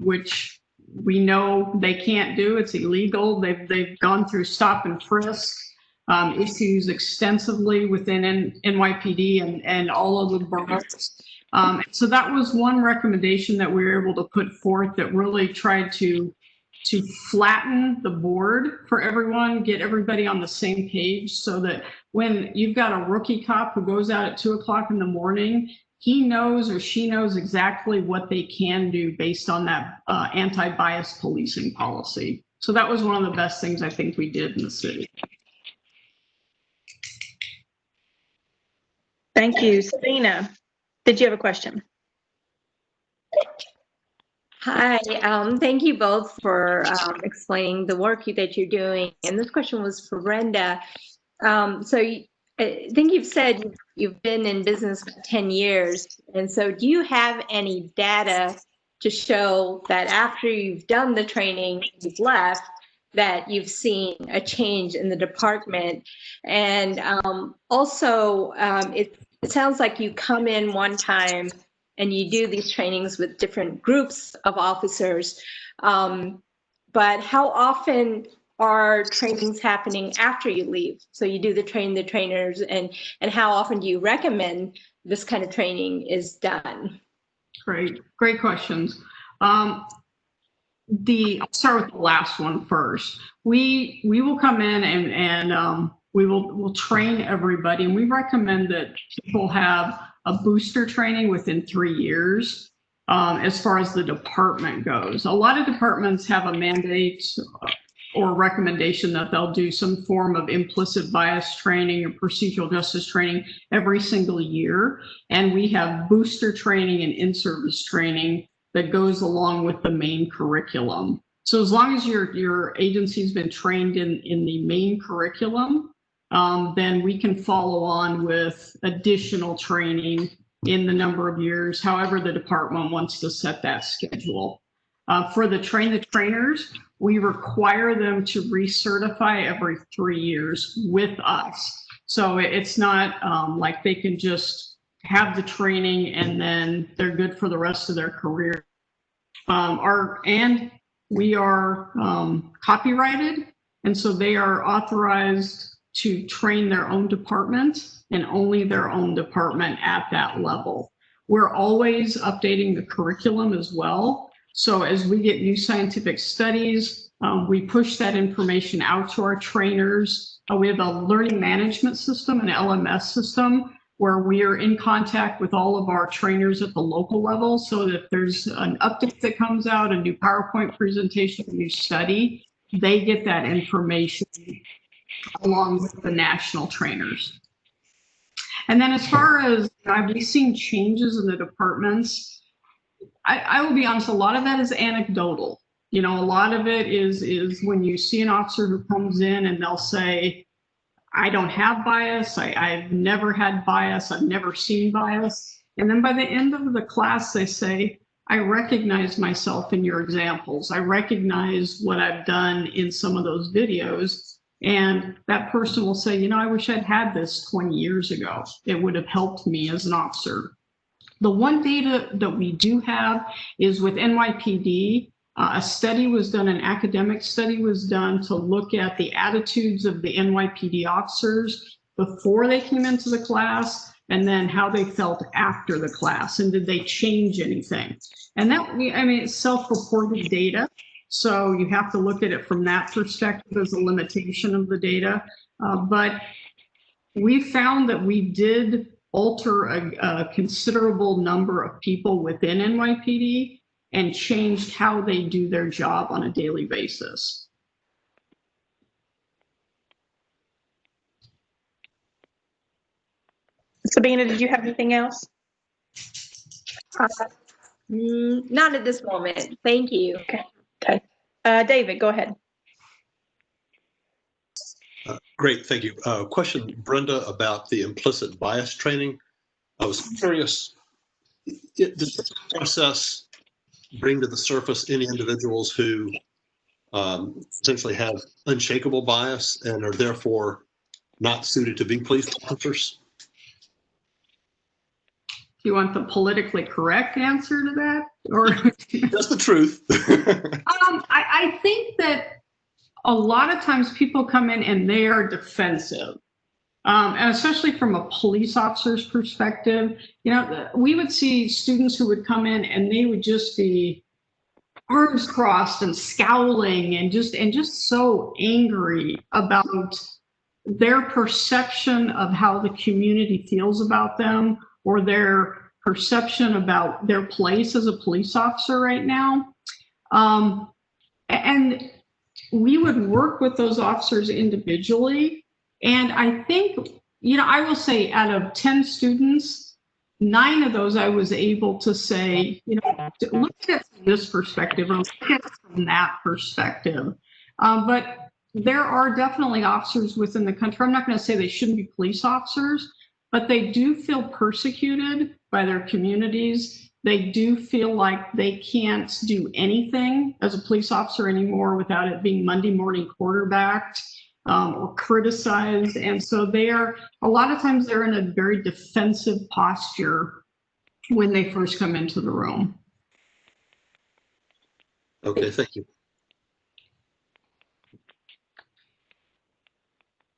which we know they can't do. It's illegal. They've gone through stop and frisk issues extensively within NYPD and all of the boroughs. So that was one recommendation that we were able to put forth that really tried to flatten the board for everyone, get everybody on the same page, so that when you've got a rookie cop who goes out at 2 o'clock in the morning, he knows or she knows exactly what they can do based on that anti-bias policing policy. So that was one of the best things I think we did in the city. Thank you. Sabina, did you have a question? Hi, thank you both for explaining the work that you're doing. And this question was for Brenda. I think you've said you've been in business for 10 years. And so do you have any data to show that after you've done the training, you've left, that you've seen a change in the department? And also, it sounds like you come in one time and you do these trainings with different groups of officers. But how often are trainings happening after you leave? So you do the trainers, and how often do you recommend this kind of training is done? Great questions. I'll start with the last one first. We will come in and we'll train everybody, and we recommend that people have a booster training within 3 years. As far as the department goes, a lot of departments have a mandate or recommendation that they'll do some form of implicit bias training or procedural justice training every single year. And we have booster training and in-service training that goes along with the main curriculum. So as long as your agency's been trained in the main curriculum, then we can follow on with additional training in the number of years, however the department wants to set that schedule. For the trainers, we require them to recertify every 3 years with us. So it's not like they can just have the training and then they're good for the rest of their career. And we are copyrighted, and so they are authorized to train their own department and only their own department at that level. We're always updating the curriculum as well. So as we get new scientific studies, we push that information out to our trainers. We have a learning management system, an LMS system, where we are in contact with all of our trainers at the local level, so that if there's an update that comes out, a new PowerPoint presentation, a new study, they get that information along with the national trainers. And then as far as have we seen changes in the departments, I will be honest, a lot of that is anecdotal. You know, a lot of it is when you see an officer who comes in and they'll say, I don't have bias, I've never had bias, I've never seen bias. And then by the end of the class, they say, I recognize myself in your examples. I recognize what I've done in some of those videos. And that person will say, you know, I wish I'd had this 20 years ago. It would have helped me as an officer. The one data that we do have is with NYPD. A study was done, an academic study was done to look at the attitudes of the NYPD officers before they came into the class, and then how they felt after the class, and did they change anything? And that, I mean, it's self-reported data, so you have to look at it from that perspective as a limitation of the data. But we found that we did alter a considerable number of people within NYPD and changed how they do their job on a daily basis. Sabina, did you have anything else? Not at this moment. Thank you. Okay. David, go ahead. Great, thank you. Question, Brenda, about the implicit bias training. I was curious, did this process bring to the surface any individuals who essentially have unshakable bias and are therefore not suited to be police officers? Do you want the politically correct answer to that? Or just the truth? I think that a lot of times people come in and they are defensive. And especially from a police officer's perspective, you know, we would see students who would come in and they would just be arms crossed and scowling and just so angry about their perception of how the community feels about them, or their perception about their place as a police officer right now. And we would work with those officers individually. And I think, you know, I will say out of 10 students, 9 of those I was able to say, you know, look at it from this perspective or look at it from that perspective. But there are definitely officers within the country. I'm not going to say they shouldn't be police officers, but they do feel persecuted by their communities. They do feel like they can't do anything as a police officer anymore without it being Monday morning quarterbacked or criticized. And so they are, a lot of times they're in a very defensive posture when they first come into the room. Okay, thank you.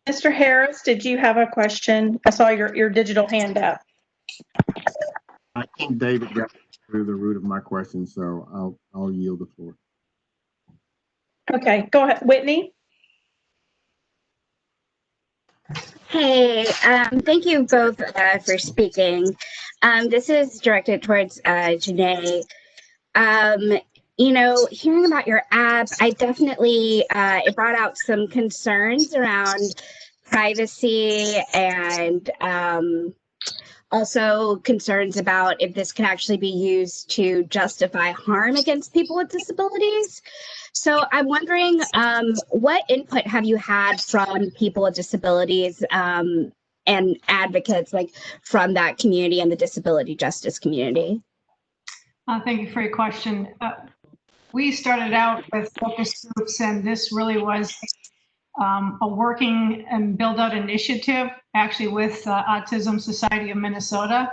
Mr. Harris, did you have a question? I saw your digital hand up. I think David got through the root of my question, so I'll yield the floor. Okay, go ahead, Whitney. Hey, thank you both for speaking. This is directed towards Janae. You know, hearing about your app, I definitely, it brought out some concerns around privacy and also concerns about if this can actually be used to justify harm against people with disabilities. So I'm wondering, what input have you had from people with disabilities and advocates like from that community and the disability justice community? Thank you for your question. We started out with focus groups, and this really was a working and build out initiative actually with Autism Society of Minnesota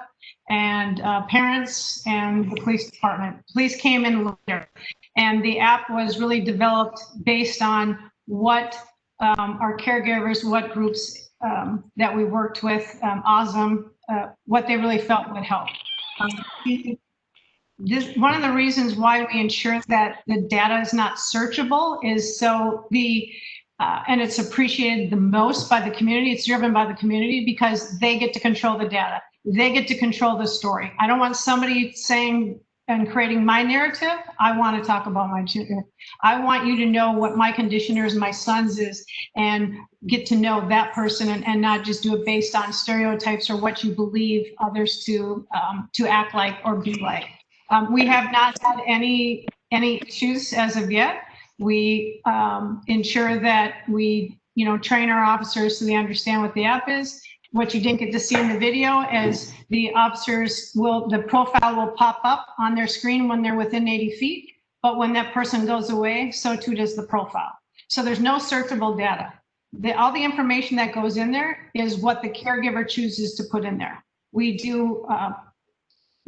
and parents and the police department. Police came in later, and the app was really developed based on what our caregivers, what groups that we worked with, AWESOM, what they really felt would help. One of the reasons why we ensure that the data is not searchable is so and it's appreciated the most by the community. It's driven by the community because they get to control the data. They get to control the story. I don't want somebody saying and creating my narrative. I want to talk about my children. I want you to know what my condition is, my son's is, and get to know that person and not just do it based on stereotypes or what you believe others to act like or be like. We have not had any issues as of yet. We ensure that we, train our officers so they understand what the app is. What you didn't get to see in the video is the officers the profile will pop up on their screen when they're within 80 feet, but when that person goes away, so too does the profile. So there's no searchable data. All the information that goes in there is what the caregiver chooses to put in there. We do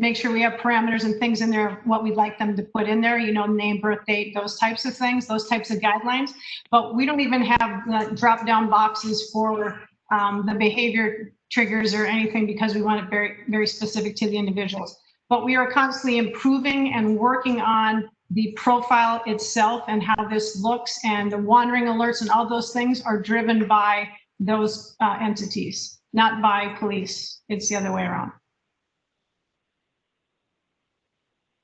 make sure we have parameters and things in there, what we'd like them to put in there, name, birth date, those types of things, those types of guidelines. But we don't even have drop-down boxes for the behavior triggers or anything because we want it very, very specific to the individuals. But we are constantly improving and working on the profile itself and how this looks, and the wandering alerts and all those things are driven by those entities, not by police. It's the other way around.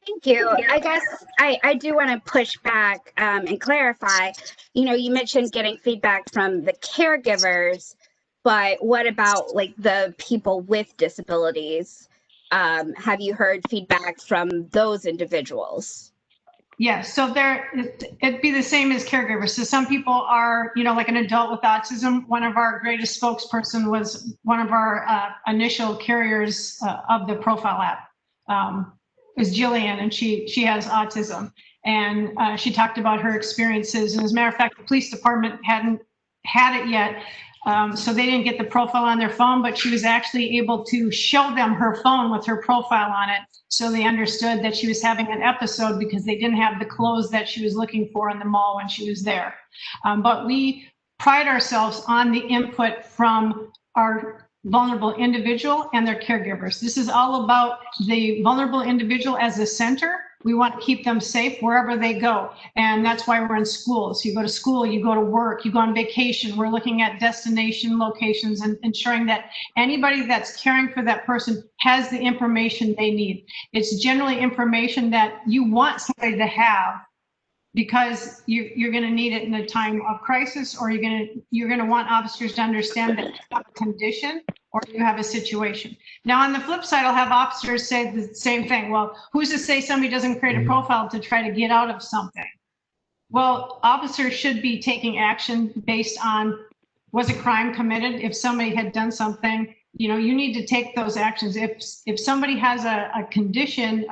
Thank you. I guess I do want to push back and clarify. You mentioned getting feedback from the caregivers, but what about like the people with disabilities? Have you heard feedback from those individuals? Yes, so it'd be the same as caregivers. So some people are, like an adult with autism. One of our greatest spokesperson was one of our initial carriers of the profile app. Is Jillian, and she has autism, and she talked about her experiences. And as a matter of fact, the police department hadn't had it yet, so they didn't get the profile on their phone, but she was actually able to show them her phone with her profile on it, so they understood that she was having an episode because they didn't have the clothes that she was looking for in the mall when she was there. But we pride ourselves on the input from our vulnerable individual and their caregivers. This is all about the vulnerable individual as a center. We want to keep them safe wherever they go. And that's why we're in schools. You go to school, you go to work, you go on vacation. We're looking at destination locations and ensuring that anybody that's caring for that person has the information they need. It's generally information that you want somebody to have because you're going to need it in a time of crisis, or you're going to want officers to understand that you have a condition or you have a situation. Now, on the flip side, I'll have officers say the same thing. Well, who's to say somebody doesn't create a profile to try to get out of something? Well, officers should be taking action based on, was a crime committed? If somebody had done something, you need to take those actions. If somebody has a condition,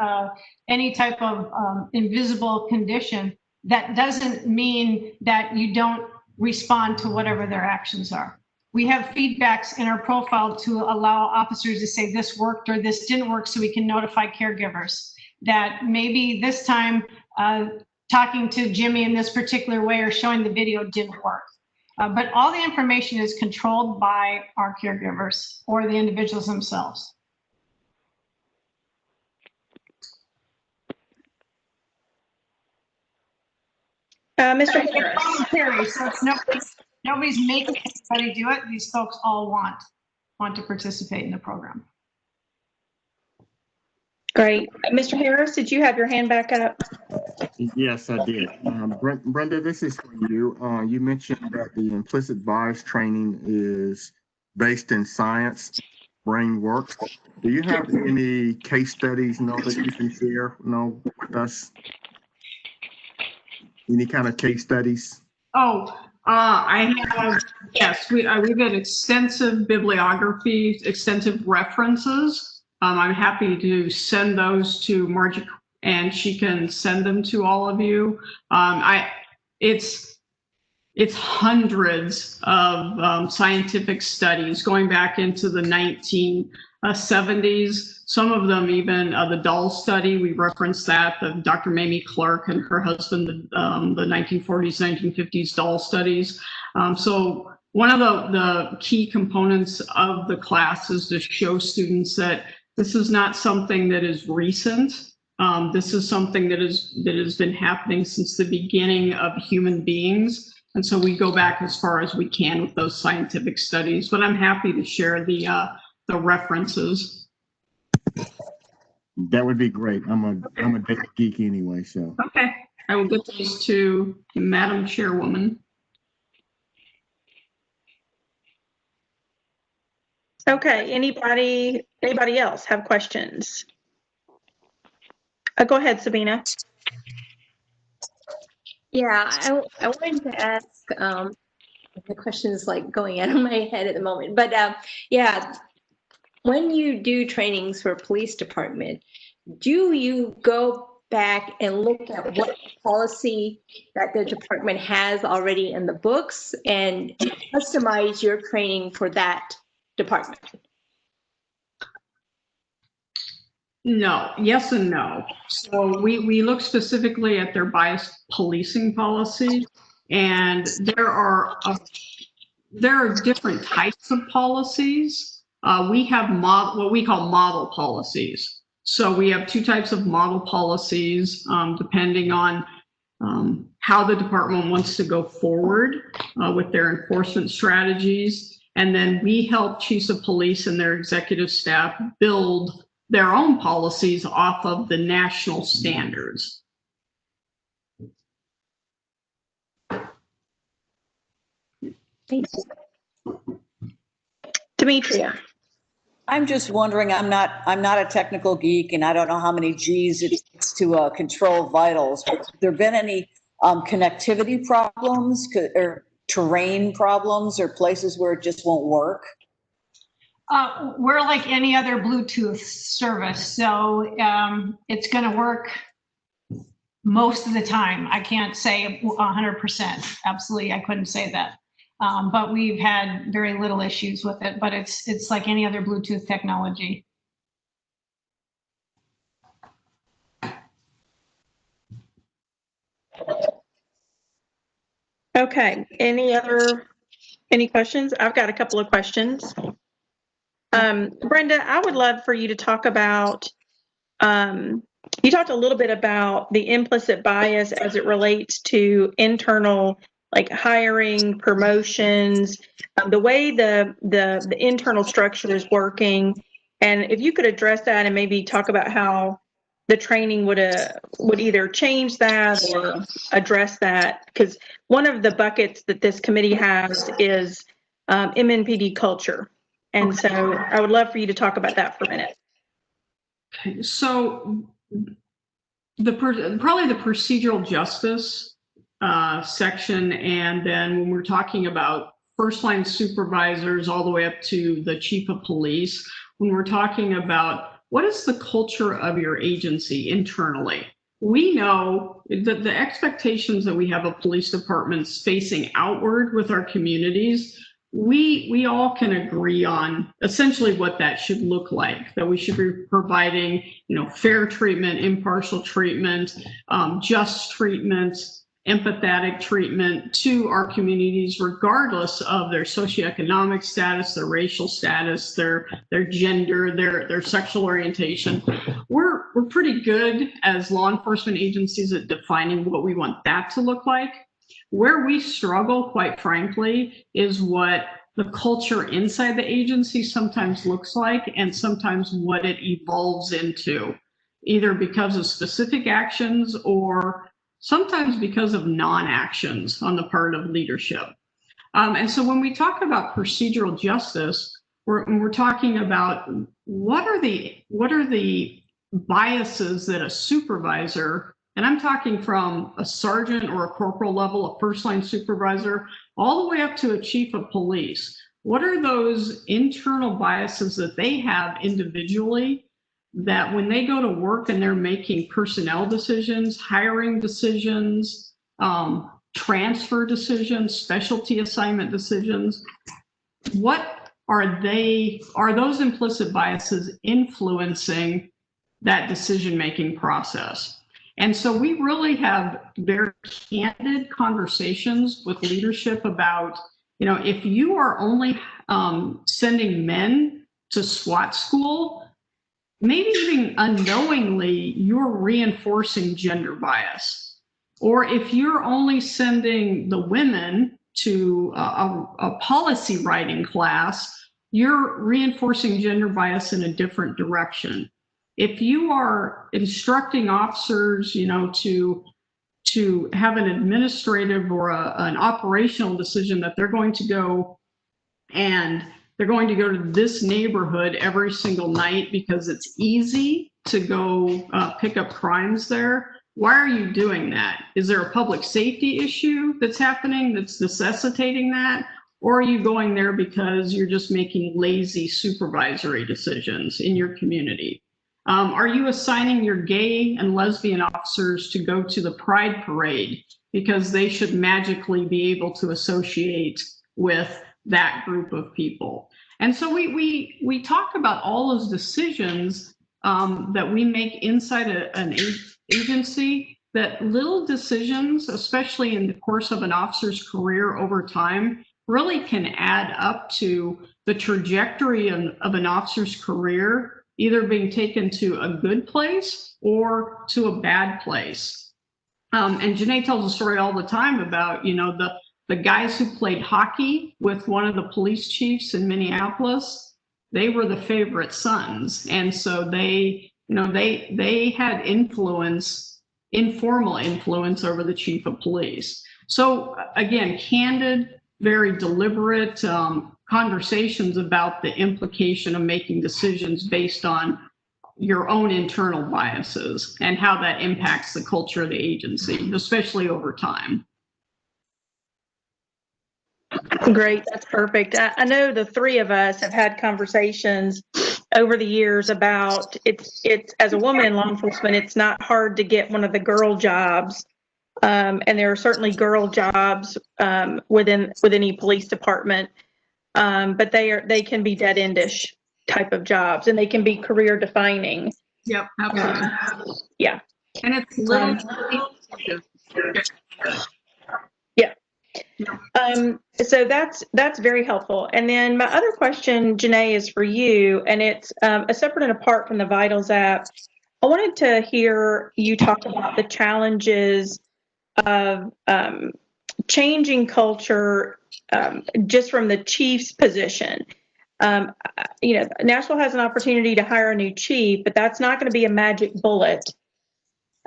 any type of invisible condition, that doesn't mean that you don't respond to whatever their actions are. We have feedbacks in our profile to allow officers to say this worked or this didn't work, so we can notify caregivers that maybe this time talking to Jimmy in this particular way or showing the video didn't work. But all the information is controlled by our caregivers or the individuals themselves. Mr. It's Harris. voluntary, so it's nobody's making anybody do it. These folks all want to participate in the program. Great. Mr. Harris, did you have your hand back up? Yes, I did. Brenda, this is for you. You mentioned that the implicit bias training is based in science, brain work. Do you have any case studies that you can share with us? Any kind of case studies? I have, yes, we've got extensive bibliography, extensive references. I'm happy to send those to Margie and she can send them to all of you. It's hundreds of scientific studies going back into the 1970s. Some of them even the Dahl study, we referenced that, the Dr. Mamie Clark and her husband, the 1940s, 1950s Dahl studies. So one of the key components of the class is to show students that this is not something that is recent. This is something that has been happening since the beginning of human beings. And so we go back as far as we can with those scientific studies, but I'm happy to share the references. That would be great. I'm a data geek anyway, so. Okay, I will get those to Madam Chairwoman. Okay, anybody else have questions? Go ahead, Sabina. Yeah, I wanted to ask, the question is like going out of my head at the moment, but yeah, when you do trainings for police department, do you go back and look at what policy that the department has already in the books and customize your training for that department? No, yes and no. So we look specifically at their bias policing policy, and there are different types of policies. We have what we call model policies. So we have two types of model policies depending on how the department wants to go forward with their enforcement strategies. And then we help chiefs of police and their executive staff build their own policies off of the national standards. Thank you. Demetria. I'm just wondering, I'm not a technical geek and I don't know how many G's it takes to control vitals, but have there been any connectivity problems or terrain problems or places where it just won't work? We're like any other Bluetooth service, so it's going to work most of the time. I can't say 100%. Absolutely, I couldn't say that. But we've had very little issues with it, but it's like any other Bluetooth technology. Okay, any questions? I've got a couple of questions. Brenda, I would love for you to talk about, you talked a little bit about the implicit bias as it relates to internal, like hiring, promotions, the way the internal structure is working. And if you could address that and maybe talk about how the training would either change that or address that, because one of the buckets that this committee has is MNPD culture. And so I would love for you to talk about that for a minute. Okay, so probably the procedural justice section, and then when we're talking about first line supervisors all the way up to the chief of police, when we're talking about what is the culture of your agency internally. We know that the expectations that we have of police departments facing outward with our communities, we all can agree on essentially what that should look like, that we should be providing, fair treatment, impartial treatment, just treatment, empathetic treatment to our communities, regardless of their socioeconomic status, their racial status, their gender, their sexual orientation. We're pretty good as law enforcement agencies at defining what we want that to look like. Where we struggle, quite frankly, is what the culture inside the agency sometimes looks like and sometimes what it evolves into, either because of specific actions or sometimes because of non-actions on the part of leadership. And so when we talk about procedural justice, we're talking about what are the biases that a supervisor, and I'm talking from a sergeant or a corporal level, a first line supervisor, all the way up to a chief of police. What are those internal biases that they have individually that when they go to work and they're making personnel decisions, hiring decisions, transfer decisions, specialty assignment decisions, what are those implicit biases influencing that decision-making process? And so we really have very candid conversations with leadership about, if you are only sending men to SWAT school, maybe even unknowingly, you're reinforcing gender bias. Or if you're only sending the women to a policy writing class, you're reinforcing gender bias in a different direction. If you are instructing officers, to have an administrative or an operational decision that they're going to go to this neighborhood every single night because it's easy to go pick up crimes there, why are you doing that? Is there a public safety issue that's happening that's necessitating that? Or are you going there because you're just making lazy supervisory decisions in your community? Are you assigning your gay and lesbian officers to go to the Pride Parade because they should magically be able to associate with that group of people? And so we talk about all those decisions that we make inside an agency, that little decisions, especially in the course of an officer's career over time, really can add up to the trajectory of an officer's career, either being taken to a good place or to a bad place. And Janae tells a story all the time about, the guys who played hockey with one of the police chiefs in Minneapolis, they were the favorite sons. And so they had informal influence over the chief of police. So again, candid, very deliberate conversations about the implication of making decisions based on your own internal biases and how that impacts the culture of the agency, especially over time. Great, that's perfect. I know the three of us have had conversations over the years about it's as a woman in law enforcement, it's not hard to get one of the girl jobs. And there are certainly girl jobs within any police department, but they can be dead-endish type of jobs, and they can be career defining. Yep, absolutely. Yeah, and it's little. So that's very helpful. And then my other question, Janae, is for you, and it's a separate and apart from the Vitals app. I wanted to hear you talk about the challenges of changing culture just from the chief's position. Nashville has an opportunity to hire a new chief, but that's not going to be a magic bullet.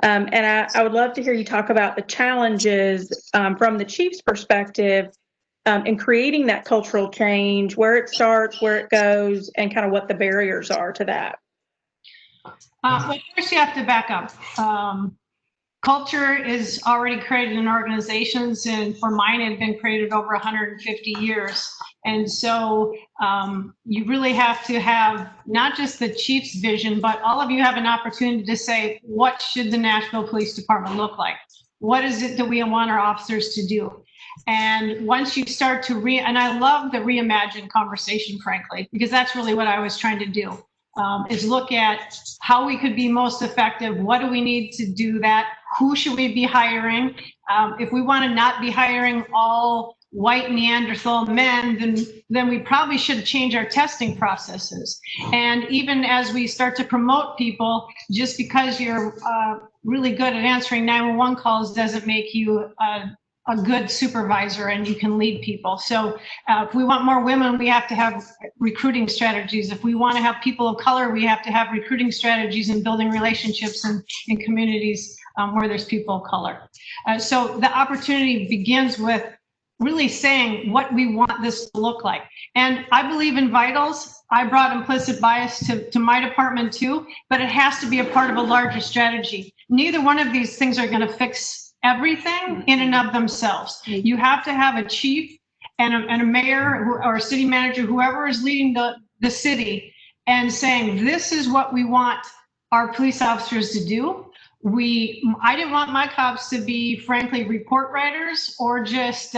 And I would love to hear you talk about the challenges from the chief's perspective in creating that cultural change, where it starts, where it goes, and kind of what the barriers are to that. Well, first you have to back up. Culture is already created in organizations, and for mine, it had been created over 150 years. And so you really have to have not just the chief's vision, but all of you have an opportunity to say, what should the Nashville Police Department look like? What is it that we want our officers to do? And once you start to and I love the reimagine conversation, frankly, because that's really what I was trying to do, is look at how we could be most effective. What do we need to do that? Who should we be hiring? If we want to not be hiring all white Neanderthal men, then we probably should change our testing processes. And even as we start to promote people, just because you're really good at answering 911 calls doesn't make you a good supervisor and you can lead people. So if we want more women, we have to have recruiting strategies. If we want to have people of color, we have to have recruiting strategies and building relationships in communities where there's people of color. So the opportunity begins with really saying what we want this to look like. And I believe in vitals. I brought implicit bias to my department too, but it has to be a part of a larger strategy. Neither one of these things are going to fix everything in and of themselves. You have to have a chief and a mayor or a city manager, whoever is leading the city, and saying, this is what we want our police officers to do. I didn't want my cops to be, frankly, report writers or just,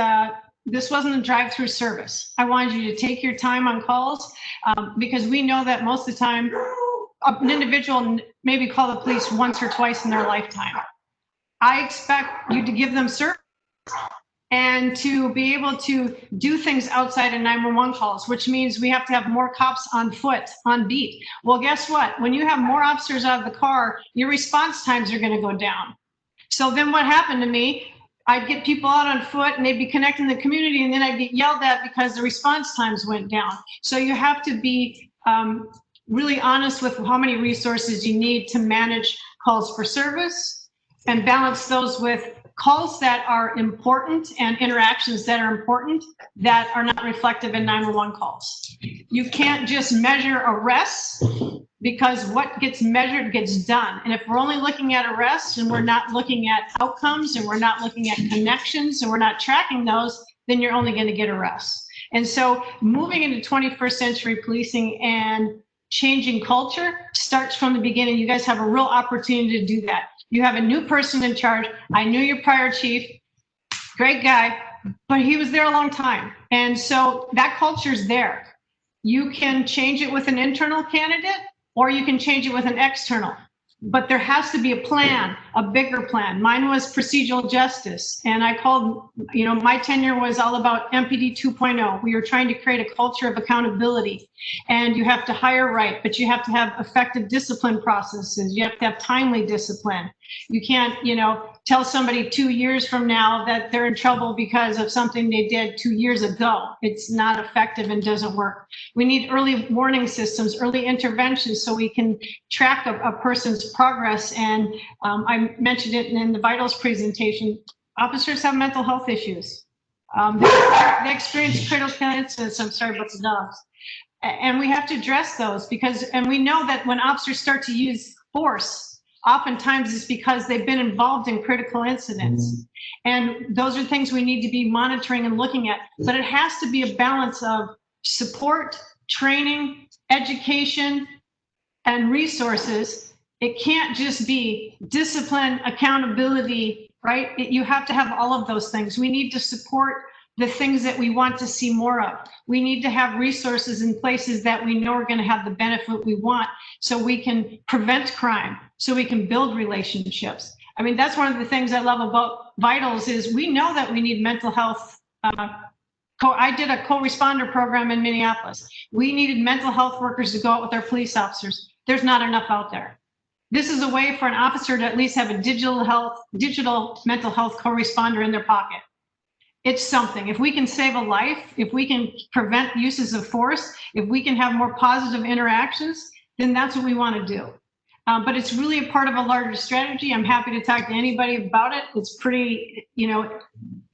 this wasn't a drive-through service. I wanted you to take your time on calls because we know that most of the time, an individual maybe call the police once or twice in their lifetime. I expect you to give them service and to be able to do things outside of 911 calls, which means we have to have more cops on foot, on beat. Well, guess what? When you have more officers out of the car, your response times are going to go down. So then what happened to me, I'd get people out on foot and they'd be connecting the community, and then I'd get yelled at because the response times went down. So you have to be really honest with how many resources you need to manage calls for service and balance those with calls that are important and interactions that are important that are not reflective in 911 calls. You can't just measure arrests because what gets measured gets done. And if we're only looking at arrests and we're not looking at outcomes and we're not looking at connections and we're not tracking those, then you're only going to get arrests. And so moving into 21st century policing and changing culture starts from the beginning. You guys have a real opportunity to do that. You have a new person in charge. I knew your prior chief, great guy, but he was there a long time. And so that culture's there. You can change it with an internal candidate or you can change it with an external. But there has to be a plan, a bigger plan. Mine was procedural justice. And I called, my tenure was all about MPD 2.0. We were trying to create a culture of accountability. And you have to hire right, but you have to have effective discipline processes. You have to have timely discipline. You can't, tell somebody 2 years from now that they're in trouble because of something they did 2 years ago. It's not effective and doesn't work. We need early warning systems, early interventions so we can track a person's progress. And I mentioned it in the vitals presentation. Officers have mental health issues. They experience critical incidents. I'm sorry about the dogs. And we have to address those and we know that when officers start to use force, oftentimes it's because they've been involved in critical incidents. And those are things we need to be monitoring and looking at. But it has to be a balance of support, training, education, and resources. It can't just be discipline, accountability, right? You have to have all of those things. We need to support the things that we want to see more of. We need to have resources in places that we know are going to have the benefit we want so we can prevent crime, so we can build relationships. I mean, that's one of the things I love about vitals is we know that we need mental health. I did a co-responder program in Minneapolis. We needed mental health workers to go out with our police officers. There's not enough out there. This is a way for an officer to at least have a digital mental health co-responder in their pocket. It's something. If we can save a life, if we can prevent uses of force, if we can have more positive interactions, then that's what we want to do. But it's really a part of a larger strategy. I'm happy to talk to anybody about it. It's pretty,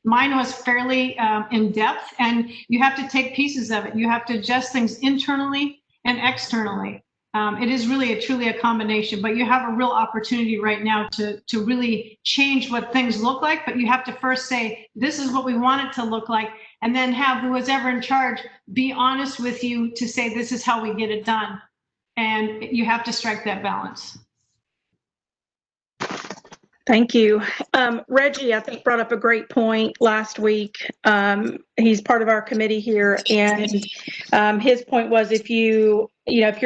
mine was fairly in depth, and you have to take pieces of it. You have to adjust things internally and externally. It is really truly a combination, but you have a real opportunity right now to really change what things look like, but you have to first say, this is what we want it to look like, and then have whoever's ever in charge be honest with you to say, this is how we get it done. And you have to strike that balance. Thank you. Reggie, I think, brought up a great point last week. He's part of our committee here, and his point was if you're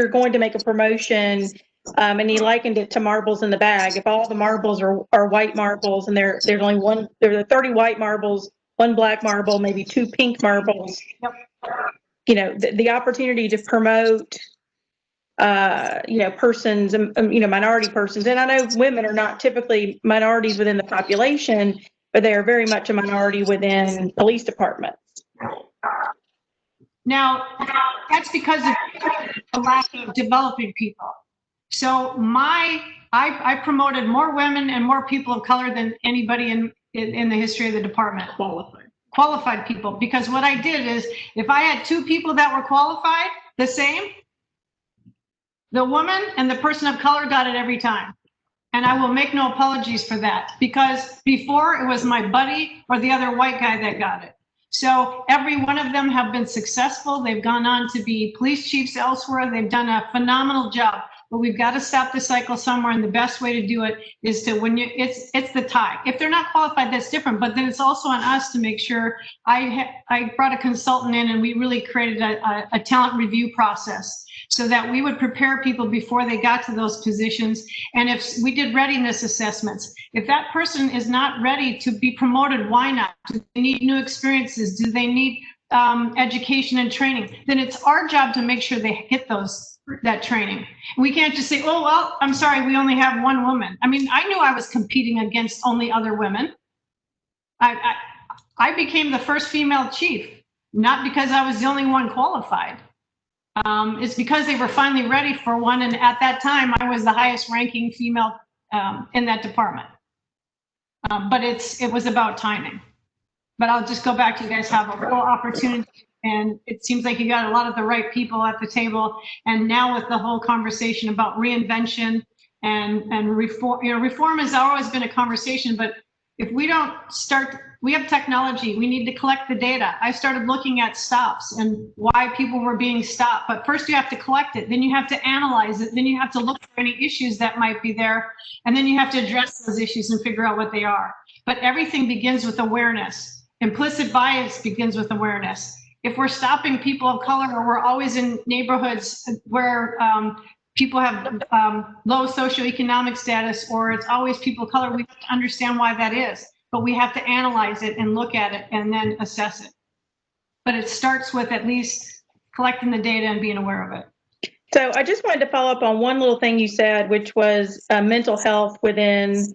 going to make a promotion, and he likened it to marbles in the bag. If all the marbles are white marbles and there's only one, there are 30 white marbles, one black marble, maybe 2 pink marbles. Yep. The opportunity to promote persons, minority persons. And I know women are not typically minorities within the population, but they are very much a minority within police departments. Now, that's because of a lack of developing people. So I promoted more women and more people of color than anybody in the history of the department. Qualified people, because what I did is, if I had two people that were qualified, the same, the woman and the person of color got it every time. And I will make no apologies for that, because before it was my buddy or the other white guy that got it. So every one of them have been successful. They've gone on to be police chiefs elsewhere. They've done a phenomenal job, but we've got to stop the cycle somewhere. And the best way to do it is to, it's the tie. If they're not qualified, that's different, but then it's also on us to make sure. I brought a consultant in, and we really created a talent review process, so that we would prepare people before they got to those positions. And if we did readiness assessments, if that person is not ready to be promoted, why not? Do they need new experiences? Do they need education and training? Then it's our job to make sure they get that training. We can't just say, oh, well, I'm sorry, we only have one woman. I mean, I knew I was competing against only other women. I became the first female chief, not because I was the only one qualified. It's because they were finally ready for one, and at that time, I was the highest ranking female in that department. But it was about timing. But I'll just go back to, you guys have a real opportunity, and it seems like you got a lot of the right people at the table. And now with the whole conversation about reinvention and reform, reform has always been a conversation, but if we don't start, we have technology, we need to collect the data. I started looking at stops and why people were being stopped, but first you have to collect it, then you have to analyze it, then you have to look for any issues that might be there, and then you have to address those issues and figure out what they are. But everything begins with awareness. Implicit bias begins with awareness. If we're stopping people of color, or we're always in neighborhoods where people have low socioeconomic status, or it's always people of color, we have to understand why that is. But we have to analyze it and look at it and then assess it. But it starts with at least collecting the data and being aware of it. So I just wanted to follow up on one little thing you said, which was mental health within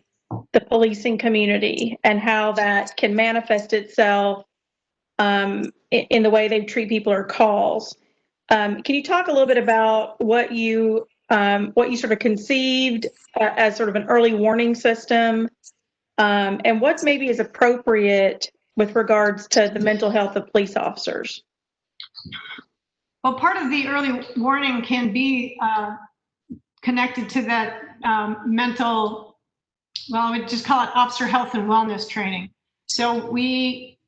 the policing community and how that can manifest itself in the way they treat people or calls. Can you talk a little bit about what you sort of conceived as sort of an early warning system, and what maybe is appropriate with regards to the mental health of police officers? Well, part of the early warning can be connected to that mental, well, I would just call it officer health and wellness training. So we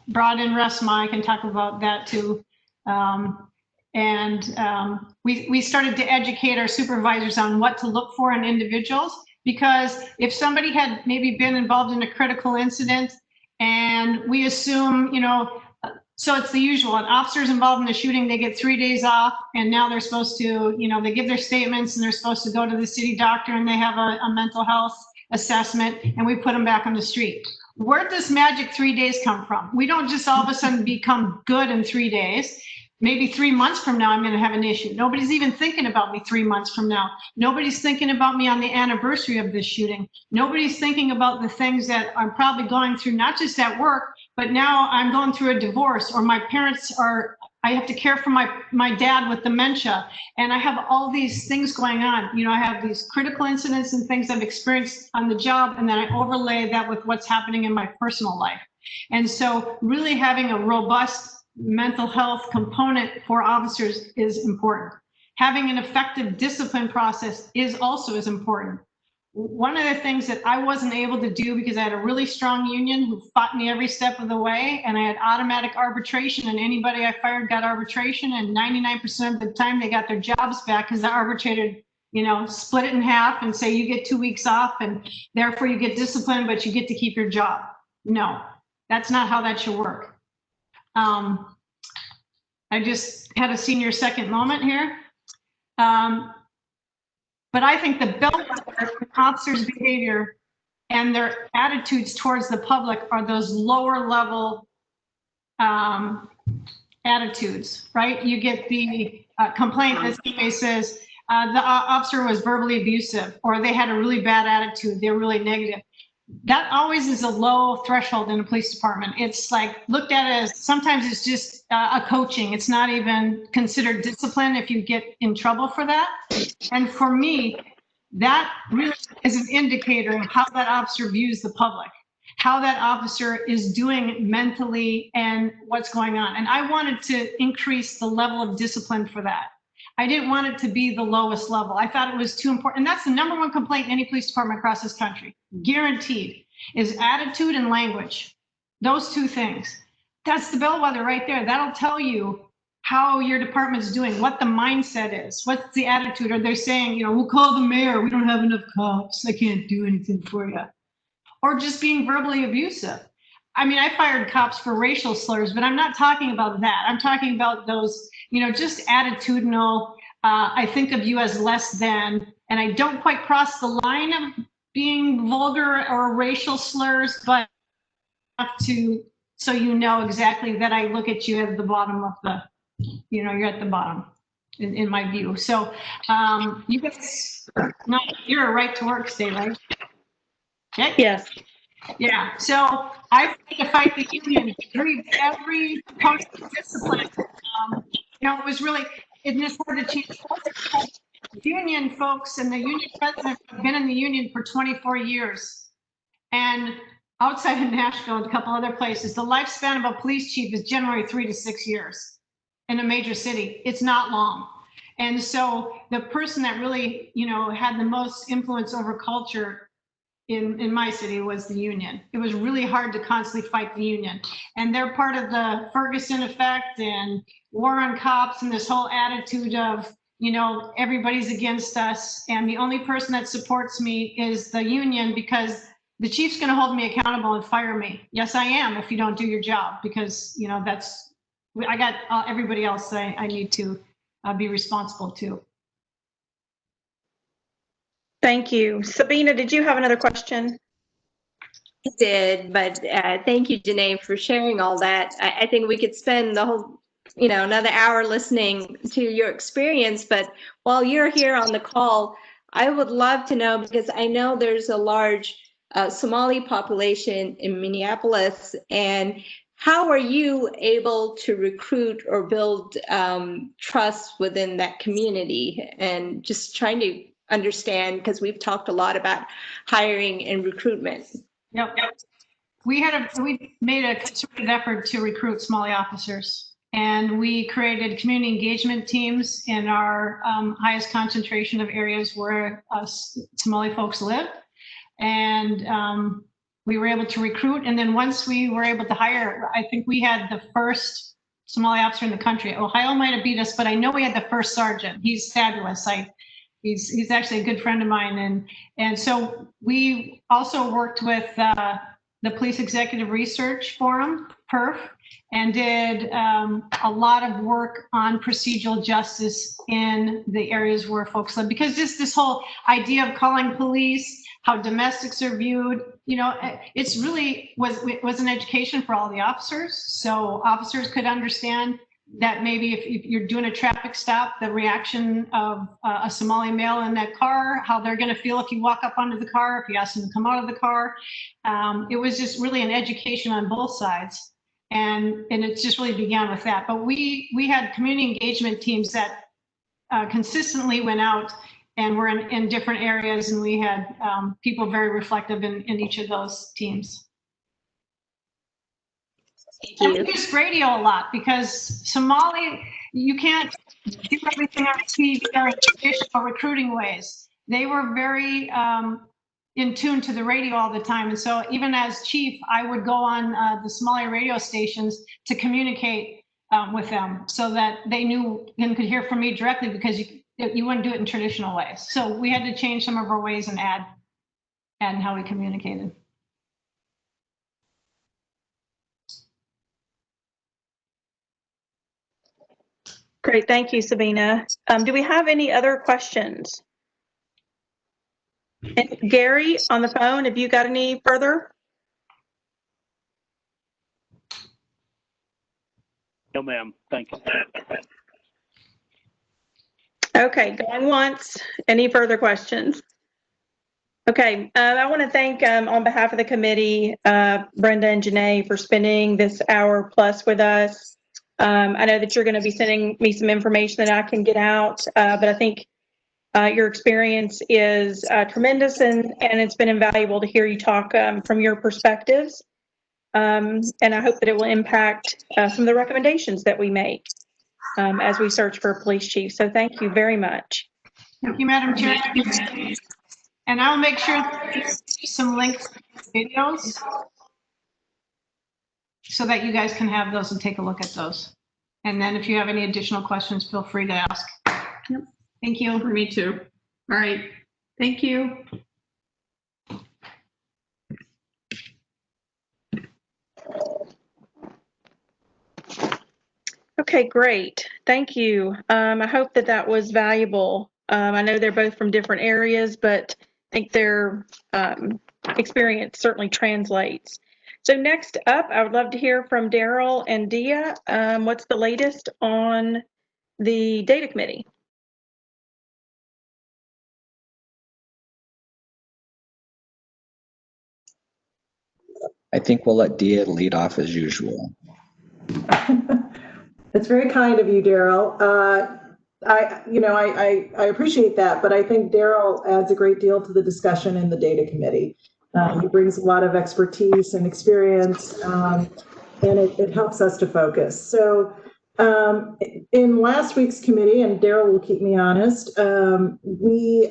brought in Resma, I can talk about that too. We started to educate our supervisors on what to look for in individuals, because if somebody had maybe been involved in a critical incident, and we assume, so it's the usual, an officer's involved in the shooting, they get 3 days off, and now they're supposed to, they give their statements, and they're supposed to go to the city doctor, and they have a mental health assessment, and we put them back on the street. Where does magic 3 days come from? We don't just all of a sudden become good in 3 days. Maybe 3 months from now, I'm going to have an issue. Nobody's even thinking about me 3 months from now. Nobody's thinking about me on the anniversary of this shooting. Nobody's thinking about the things that I'm probably going through, not just at work, but now I'm going through a divorce, or my parents I have to care for my dad with dementia, and I have all these things going on. I have these critical incidents and things I've experienced on the job, and then I overlay that with what's happening in my personal life. And so really having a robust mental health component for officers is important. Having an effective discipline process is also as important. One of the things that I wasn't able to do, because I had a really strong union who fought me every step of the way, and I had automatic arbitration, and anybody I fired got arbitration, and 99% of the time they got their jobs back, because the arbitrator, split it in half and say you get 2 weeks off, and therefore you get disciplined, but you get to keep your job. No, that's not how that should work. I just had a senior second moment here. But I think the bellwether of officers' behavior and their attitudes towards the public are those lower level attitudes, right? You get the complaint that somebody says, the officer was verbally abusive, or they had a really bad attitude, they're really negative. That always is a low threshold in a police department. It's like looked at as sometimes it's just a coaching. It's not even considered discipline if you get in trouble for that. And for me, that really is an indicator of how that officer views the public, how that officer is doing mentally and what's going on. And I wanted to increase the level of discipline for that. I didn't want it to be the lowest level. I thought it was too important. And that's the number one complaint in any police department across this country, guaranteed, is attitude and language. Those two things. That's the bellwether right there. That'll tell you how your department's doing, what the mindset is, what's the attitude. Are they saying, you know, we'll call the mayor, we don't have enough cops, I can't do anything for you. Or just being verbally abusive. I mean, I fired cops for racial slurs, but I'm not talking about that. I'm talking about those, you know, just attitudinal, I think of you as less than, and I don't quite cross the line of being vulgar or racial slurs, but enough to, so you know exactly that I look at you at the bottom of the, you know, you're at the bottom in my view. So you guys, you're a right to work state, right? Okay. Yes. Yeah, so I tried to fight the union every post discipline. You know, it was really, it's hard to change. Union folks and the union president have been in the union for 24 years. And outside of Nashville and a couple other places, the lifespan of a police chief is generally 3 to 6 years in a major city. It's not long. And so the person that really, you know, had the most influence over culture in my city was the union. It was really hard to constantly fight the union. And they're part of the Ferguson effect and war on cops and this whole attitude of, you know, everybody's against us. And the only person that supports me is the union because the chief's going to hold me accountable and fire me. Yes, I am if you don't do your job because, you know, that's, I got everybody else I need to be responsible to. Thank you. Sabina, did you have another question? I did, but thank you, Janae, for sharing all that. I think we could spend the whole, you know, another hour listening to your experience. But while you're here on the call, I would love to know, because I know there's a large Somali population in Minneapolis, and how are you able to recruit or build trust within that community? And just trying to understand, because we've talked a lot about hiring and recruitment. Yep. We made a concerted effort to recruit Somali officers, and we created community engagement teams in our highest concentration of areas where Somali folks live. And we were able to recruit. And then once we were able to hire, I think we had the first Somali officer in the country. Ohio might have beat us, but I know we had the first sergeant. He's fabulous. He's actually a good friend of mine. And so we also worked with the Police Executive Research Forum, PERF, and did a lot of work on procedural justice in the areas where folks live. Because just this whole idea of calling police, how domestics are viewed, you know, it's really was an education for all the officers. So officers could understand that maybe if you're doing a traffic stop, the reaction of a Somali male in that car, how they're going to feel if you walk up onto the car, if you ask them to come out of the car. It was just really an education on both sides. And it just really began with that. But we had community engagement teams that consistently went out and were in different areas, and we had people very reflective in each of those teams. And we used radio a lot because Somali, you can't do everything on TV or in traditional recruiting ways. They were very in tune to the radio all the time. And so even as chief, I would go on the Somali radio stations to communicate with them so that they knew and could hear from me directly, because you wouldn't do it in traditional ways. So we had to change some of our ways and add how we communicated. Great, thank you, Sabina. Do we have any other questions? And Gary, on the phone, have you got any further? No, ma'am. Thank you. Okay, going once. Any further questions? Okay, I want to thank, on behalf of the committee, Brenda and Janae for spending this hour plus with us. I know that you're going to be sending me some information that I can get out, but I think your experience is tremendous, and it's been invaluable to hear you talk from your perspectives. And I hope that it will impact some of the recommendations that we make as we search for a police chief. So thank you very much. Thank you, Madam Chair. And I'll make sure to some links to videos so that you guys can have those and take a look at those. And then if you have any additional questions, feel free to ask. Yep. Thank you. For me too. All right. Thank you. Okay, great. Thank you. I hope that that was valuable. I know they're both from different areas, but I think their experience certainly translates. So next up, I would love to hear from Daryl and Dia. What's the latest on the data committee? I think we'll let Dia lead off as usual. That's very kind of you, Daryl. I appreciate that, but I think Daryl adds a great deal to the discussion in the data committee. He brings a lot of expertise and experience, and it helps us to focus. So in last week's committee, and Daryl will keep me honest, we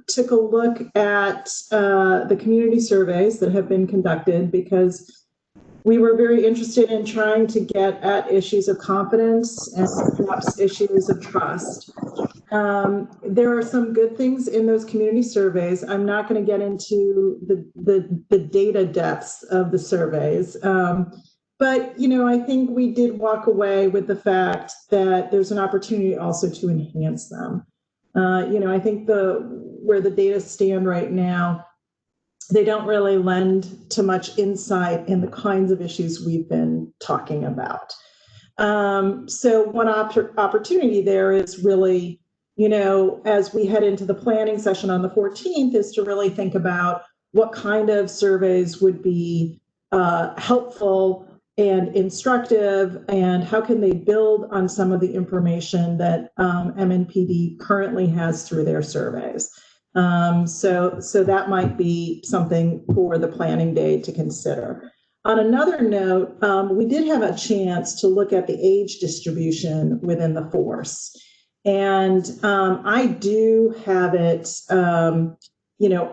took a look at the community surveys that have been conducted because we were very interested in trying to get at issues of confidence and perhaps issues of trust. There are some good things in those community surveys. I'm not going to get into the data depths of the surveys. But, I think we did walk away with the fact that there's an opportunity also to enhance them. I think where the data stand right now, they don't really lend to much insight in the kinds of issues we've been talking about. So one opportunity there is really, as we head into the planning session on the 14th, is to really think about what kind of surveys would be helpful and instructive, and how can they build on some of the information that MNPD currently has through their surveys. So that might be something for the planning day to consider. On another note, we did have a chance to look at the age distribution within the force. And I do have it,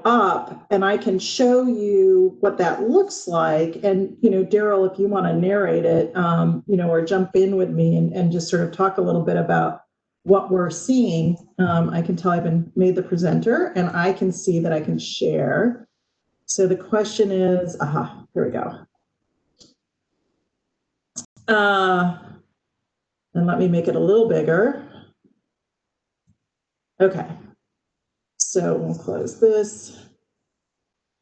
up, and I can show you what that looks like. And, Daryl, if you want to narrate it, or jump in with me and just sort of talk a little bit about what we're seeing. I can tell I've been made the presenter, and I can see that I can share. So the question is, here we go. And let me make it a little bigger. Okay, so we'll close this.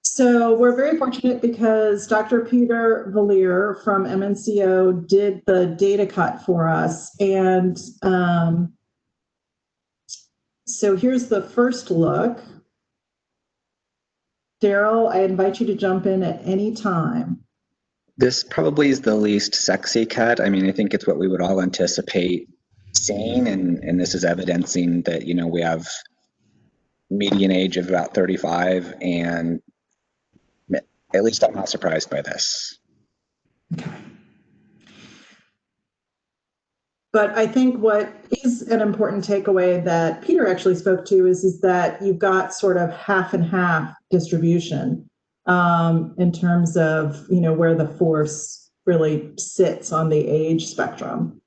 So we're very fortunate because Dr. Peter Valier from MNCO did the data cut for us. And so here's the first look. Daryl, I invite you to jump in at any time. This probably is the least sexy cut. I mean, I think it's what we would all anticipate seeing, and this is evidencing that, we have median age of about 35, and at least I'm not surprised by this. Okay. But I think what is an important takeaway that Peter actually spoke to is that you've got sort of half and half distribution in terms of, where the force really sits on the age spectrum.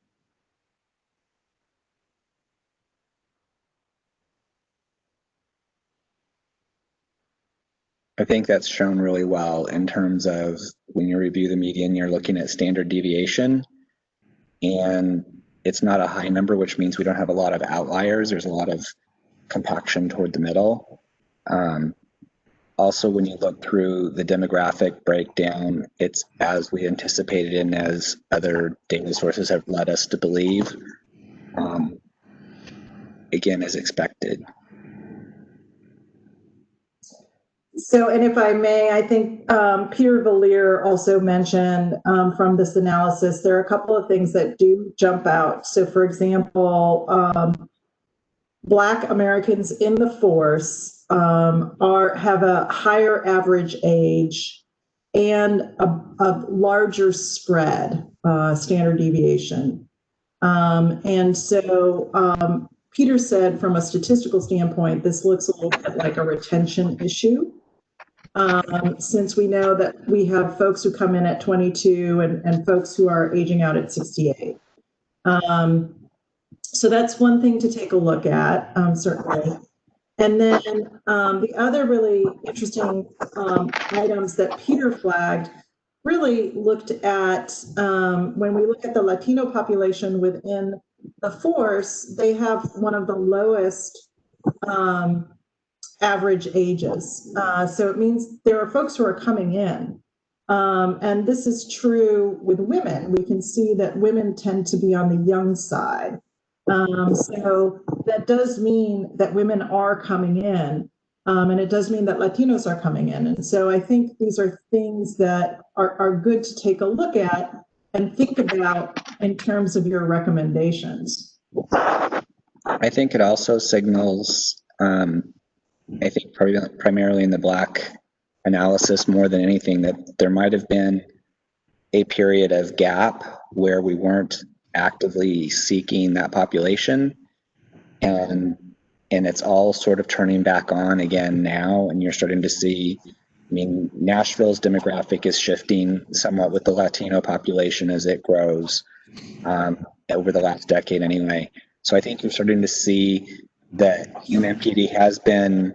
I think that's shown really well in terms of when you review the median, you're looking at standard deviation, and it's not a high number, which means we don't have a lot of outliers. There's a lot of compaction toward the middle. Also, when you look through the demographic breakdown, it's as we anticipated and as other data sources have led us to believe. again, is expected. So, and if I may, I think Peter Valier also mentioned from this analysis, there are a couple of things that do jump out. So, for example, Black Americans in the force have a higher average age and a larger spread, standard deviation. And so Peter said from a statistical standpoint, this looks a little bit like a retention issue. Since we know that we have folks who come in at 22 and folks who are aging out at 68. So that's one thing to take a look at, certainly. And then the other really interesting items that Peter flagged really looked at, when we look at the Latino population within the force, they have one of the lowest average ages. So it means there are folks who are coming in. And this is true with women. We can see that women tend to be on the young side. So that does mean that women are coming in. And it does mean that Latinos are coming in. And so I think these are things that are good to take a look at and think about in terms of your recommendations. I think it also signals, I think primarily in the Black analysis more than anything, that there might have been a period of gap where we weren't actively seeking that population, and it's all sort of turning back on again now, and you're starting to see, I mean, Nashville's demographic is shifting somewhat with the Latino population as it grows over the last decade anyway. So I think you're starting to see that UMPD has been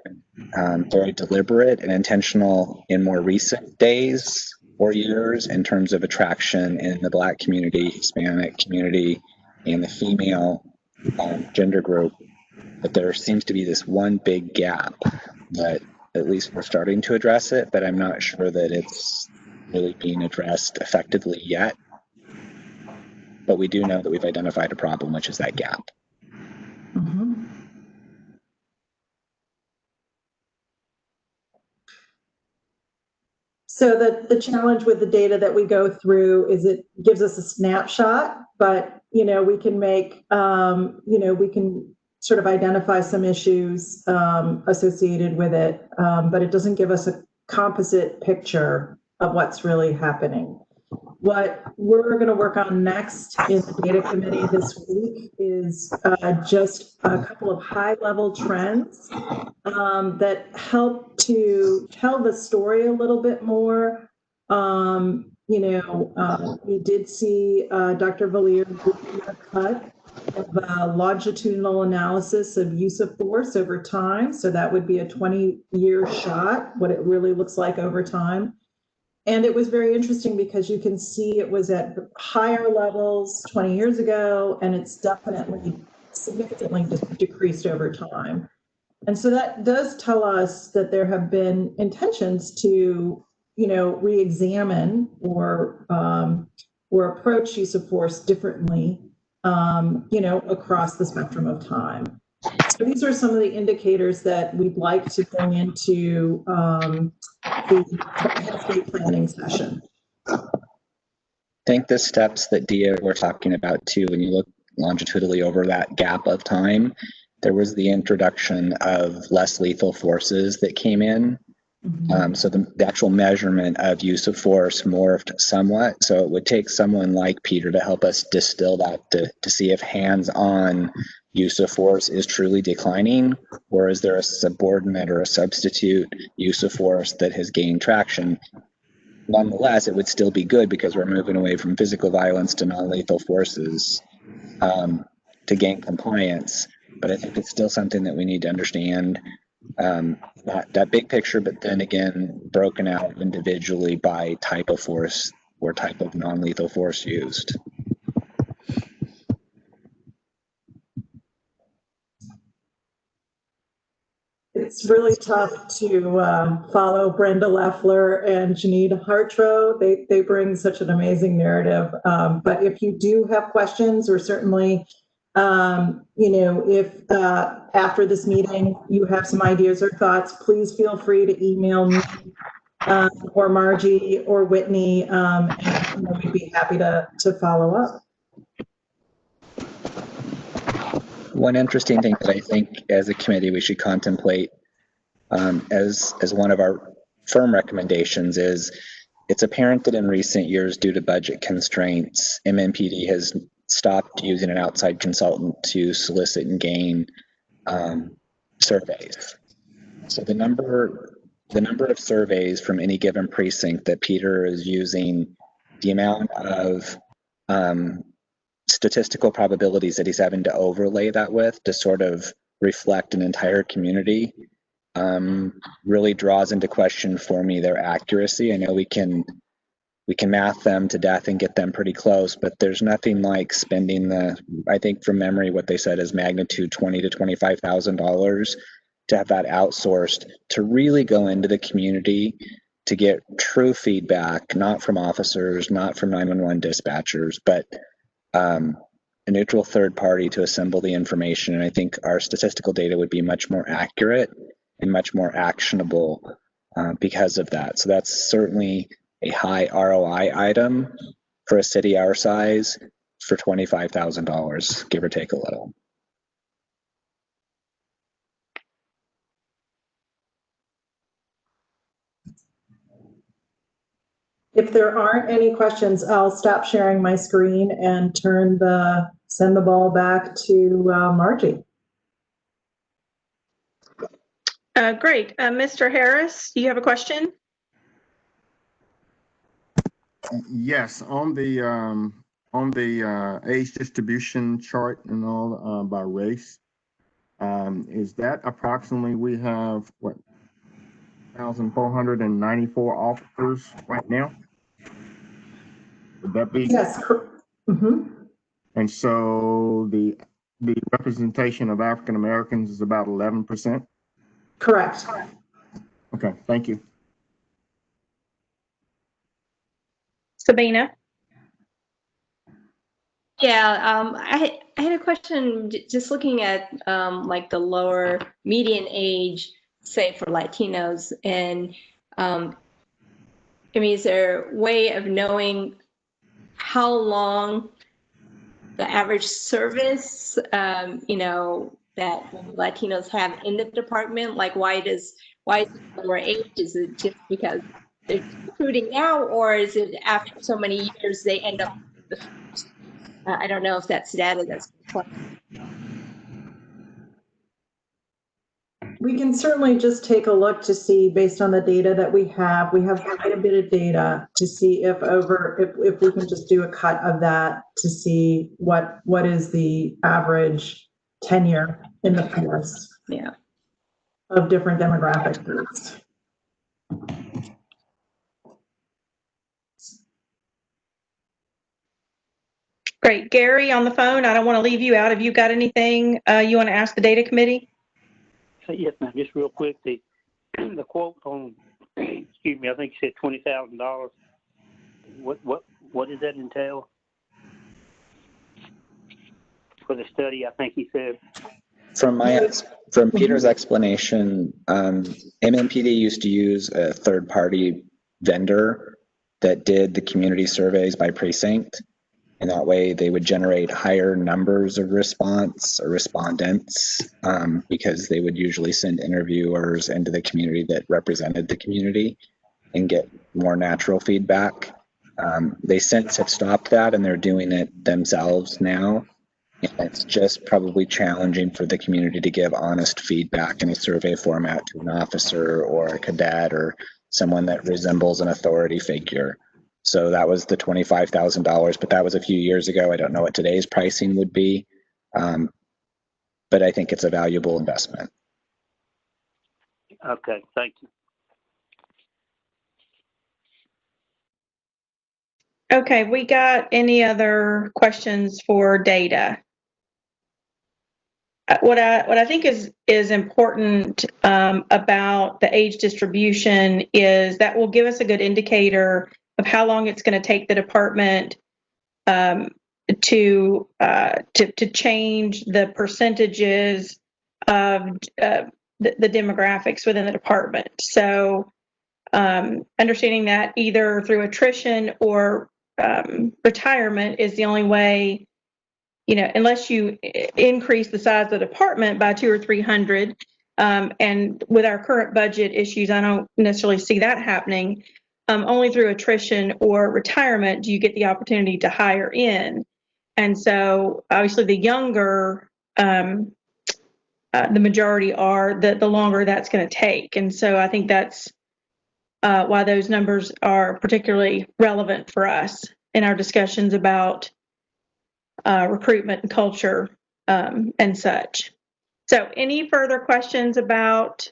very deliberate and intentional in more recent days or years in terms of attraction in the Black community, Hispanic community, and the female gender group. But there seems to be this one big gap that at least we're starting to address it, but I'm not sure that it's really being addressed effectively yet. But we do know that we've identified a problem, which is that gap. Mm-hmm. So the challenge with the data that we go through is it gives us a snapshot, but, you know, we can make, we can sort of identify some issues associated with it, but it doesn't give us a composite picture of what's really happening. What we're going to work on next in the data committee this week is just a couple of high-level trends that help to tell the story a little bit more. We did see Dr. Valier do a cut of a longitudinal analysis of use of force over time. So that would be a 20-year shot, what it really looks like over time. And it was very interesting because you can see it was at higher levels 20 years ago, and it's definitely significantly decreased over time. And so that does tell us that there have been intentions to, re-examine or approach use of force differently, across the spectrum of time. So these are some of the indicators that we'd like to bring into the state planning session. I think the steps that Dia were talking about too, when you look longitudinally over that gap of time, there was the introduction of less lethal forces that came in. Mm-hmm. So the actual measurement of use of force morphed somewhat. So it would take someone like Peter to help us distill that to see if hands-on use of force is truly declining, or is there a subordinate or a substitute use of force that has gained traction. Nonetheless, it would still be good because we're moving away from physical violence to non-lethal forces to gain compliance. But I think it's still something that we need to understand, not that big picture, but then again, broken out individually by type of force or type of non-lethal force used. It's really tough to follow Brenda Leffler and Janine Hartro. They bring such an amazing narrative. But if you do have questions, we're certainly If after this meeting you have some ideas or thoughts, please feel free to email me or Margie or Whitney, and we'd be happy to follow up. One interesting thing that I think as a committee we should contemplate as one of our firm recommendations is, it's apparent that in recent years, due to budget constraints, MMPD has stopped using an outside consultant to solicit and gain surveys. So the number of surveys from any given precinct that Peter is using, the amount of statistical probabilities that he's having to overlay that with to sort of reflect an entire community really draws into question for me their accuracy. I know we can math them to death and get them pretty close, but there's nothing like spending I think from memory what they said is magnitude $20,000 to $25,000 to have that outsourced to really go into the community to get true feedback, not from officers, not from 911 dispatchers, but a neutral third party to assemble the information. And I think our statistical data would be much more accurate and much more actionable because of that. So that's certainly a high ROI item for a city our size for $25,000, give or take a little. If there aren't any questions, I'll stop sharing my screen and send the ball back to Margie. Great. Mr. Harris, do you have a question? Yes, on the age distribution chart and all by race, is that approximately we have what 1,494 officers right now? Would that be? Yes. Mm-hmm. And so the representation of African Americans is about 11%? Correct. Okay, thank you. Sabina? Yeah, I had a question just looking at like the lower median age, say for Latinos, and I mean, is there a way of knowing how long the average service, that Latinos have in the department? Like, why is it lower age? Is it just because they're recruiting now, or is it after so many years they end up the first? I don't know if that's data that's We can certainly just take a look to see, based on the data that we have quite a bit of data to see if we can just do a cut of that to see what is the average tenure in the force. Yeah. Of different demographic groups. Great. Gary on the phone. I don't want to leave you out. Have you got anything you want to ask the data committee? Yes, ma'am. Just real quick, the quote on, excuse me, I think you said $20,000. What does that entail for the study? I think he said. From Peter's explanation, MMPD used to use a third-party vendor that did the community surveys by precinct, and that way they would generate higher numbers of response or respondents because they would usually send interviewers into the community that represented the community and get more natural feedback. They since have stopped that and they're doing it themselves now. And it's just probably challenging for the community to give honest feedback in a survey format to an officer or a cadet or someone that resembles an authority figure. So that was the $25,000, but that was a few years ago. I don't know what today's pricing would be, but I think it's a valuable investment. Okay, thank you. Okay, we got any other questions for data? What I think is important about the age distribution is that will give us a good indicator of how long it's going to take the department to change the percentages of the demographics within the department. So understanding that either through attrition or retirement is the only way, unless you increase the size of the department by 200 or 300. And with our current budget issues, I don't necessarily see that happening. Only through attrition or retirement do you get the opportunity to hire in. And so obviously the younger the majority are, the longer that's going to take. And so I think that's why those numbers are particularly relevant for us in our discussions about recruitment and culture and such. So any further questions about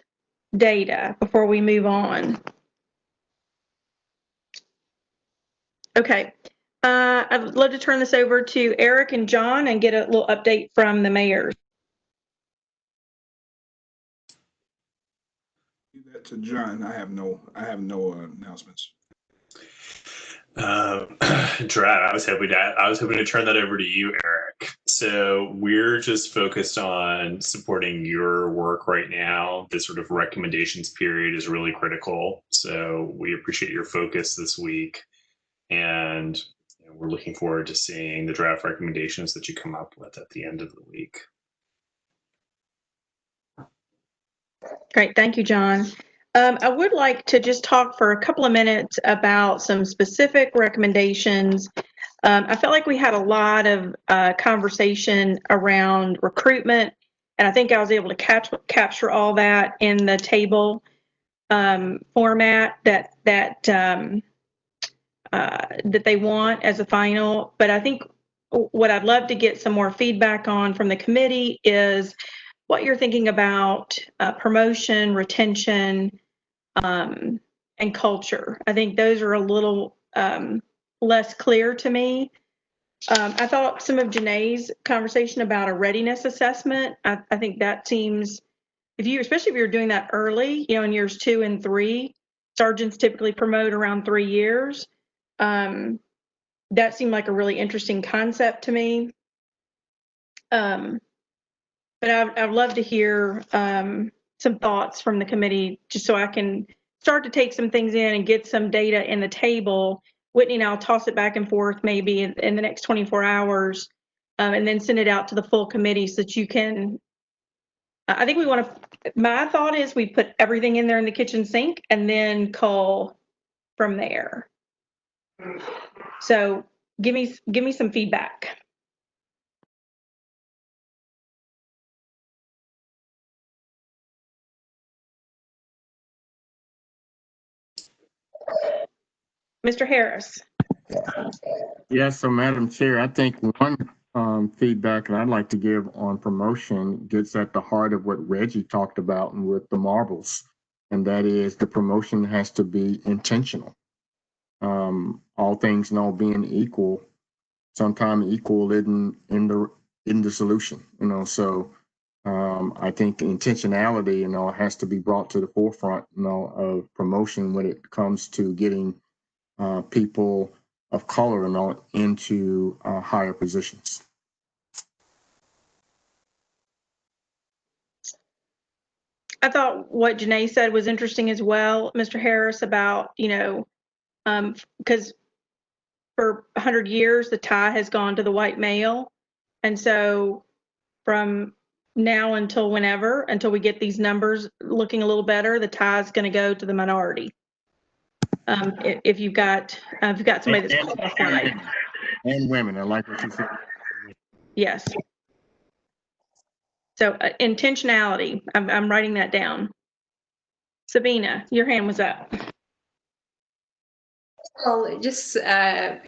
data before we move on? Okay. I'd love to turn this over to Eric and John and get a little update from the mayors. To John, I have no announcements. Drat, I was hoping to turn that over to you, Eric. So we're just focused on supporting your work right now. This sort of recommendations period is really critical. So we appreciate your focus this week, and we're looking forward to seeing the draft recommendations that you come up with at the end of the week. Great, thank you, John. I would like to just talk for a couple of minutes about some specific recommendations. I felt like we had a lot of conversation around recruitment, and I think I was able to capture all that in the table format that they want as a final. But I think what I'd love to get some more feedback on from the committee is what you're thinking about promotion, retention, and culture. I think those are a little less clear to me. I thought some of Janae's conversation about a readiness assessment, I think that seems, especially if you're doing that early, in years 2 and 3, sergeants typically promote around 3 years. That seemed like a really interesting concept to me. But I'd love to hear some thoughts from the committee, just so I can start to take some things in and get some data in the table. Whitney and I'll toss it back and forth maybe in the next 24 hours, and then send it out to the full committee so that you can, I think my thought is we put everything in there in the kitchen sink and then cull from there. So give me some feedback. Mr. Harris. Yes, so Madam Chair, I think one feedback that I'd like to give on promotion gets at the heart of what Reggie talked about with the marbles, and that is the promotion has to be intentional. All things not being equal, sometimes equal isn't in the solution, so I think the intentionality, has to be brought to the forefront, of promotion when it comes to getting people of color into higher positions. I thought what Janae said was interesting as well, Mr. Harris, about, because for 100 years, the tie has gone to the white male. And so from now until whenever, until we get these numbers looking a little better, the tie is going to go to the minority. If you've got somebody that's qualified. And women, I like what you said. Yes. So intentionality, I'm writing that down. Sabina, your hand was up. Well, just, that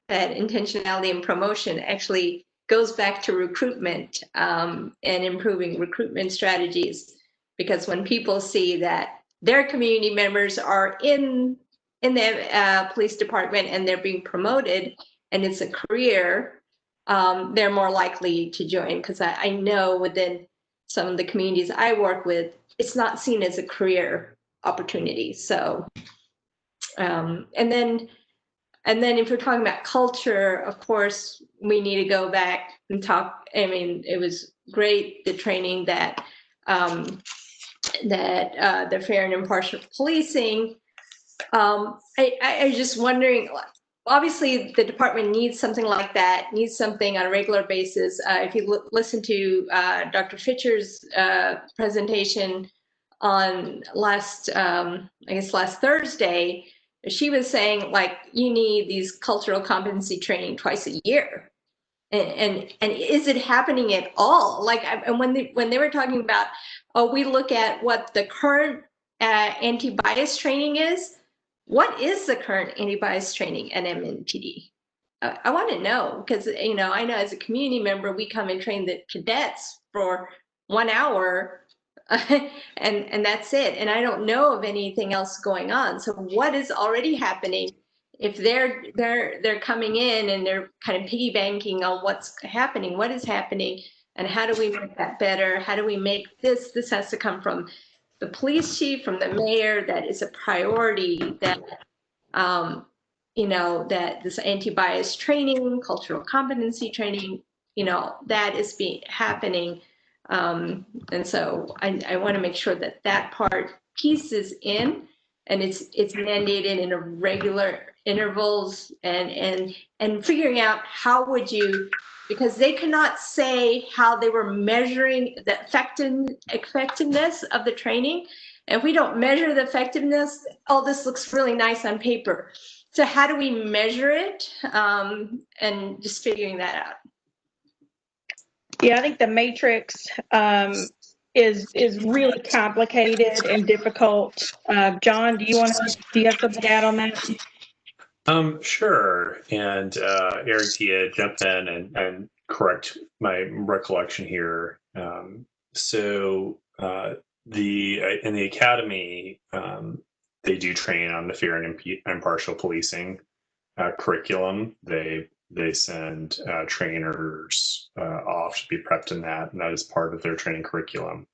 intentionality and promotion actually goes back to recruitment and improving recruitment strategies. Because when people see that their community members are in the police department and they're being promoted and it's a career, they're more likely to join. Because I know within some of the communities I work with, it's not seen as a career opportunity. So, and then And then if we're talking about culture, of course, we need to go back and talk. I mean, it was great, the training that the fair and impartial policing. I was just wondering, obviously the department needs something like that, needs something on a regular basis. If you listen to Dr. Fitcher's presentation on last Thursday, she was saying, like, you need these cultural competency training twice a year. And is it happening at all? Like, and when they were talking about, oh, we look at what the current anti-bias training is. What is the current anti-bias training at MNPD? I want to know, because, you know, I know as a community member, we come and train the cadets for 1 hour and that's it. And I don't know of anything else going on. So what is already happening? If they're coming in and they're kind of piggy banking on what's happening, what is happening, and how do we make that better? How do we make this has to come from the police chief, from the mayor, that is a priority, that you know, that this anti-bias training, cultural competency training, you know, that is happening. And so I want to make sure that that piece is in, and it's mandated in a regular intervals, and figuring out how would you, because they cannot say how they were measuring the effectiveness of the training. And if we don't measure the effectiveness, oh, this looks really nice on paper. So how do we measure it? And just figuring that out. Yeah, I think the matrix is really complicated and difficult. John, do you have something to add on that? Sure. And Eric, Tia, jump in and correct my recollection here. So in the academy, they do train on the fair and impartial policing curriculum. They send trainers off to be prepped in that, and that is part of their training curriculum.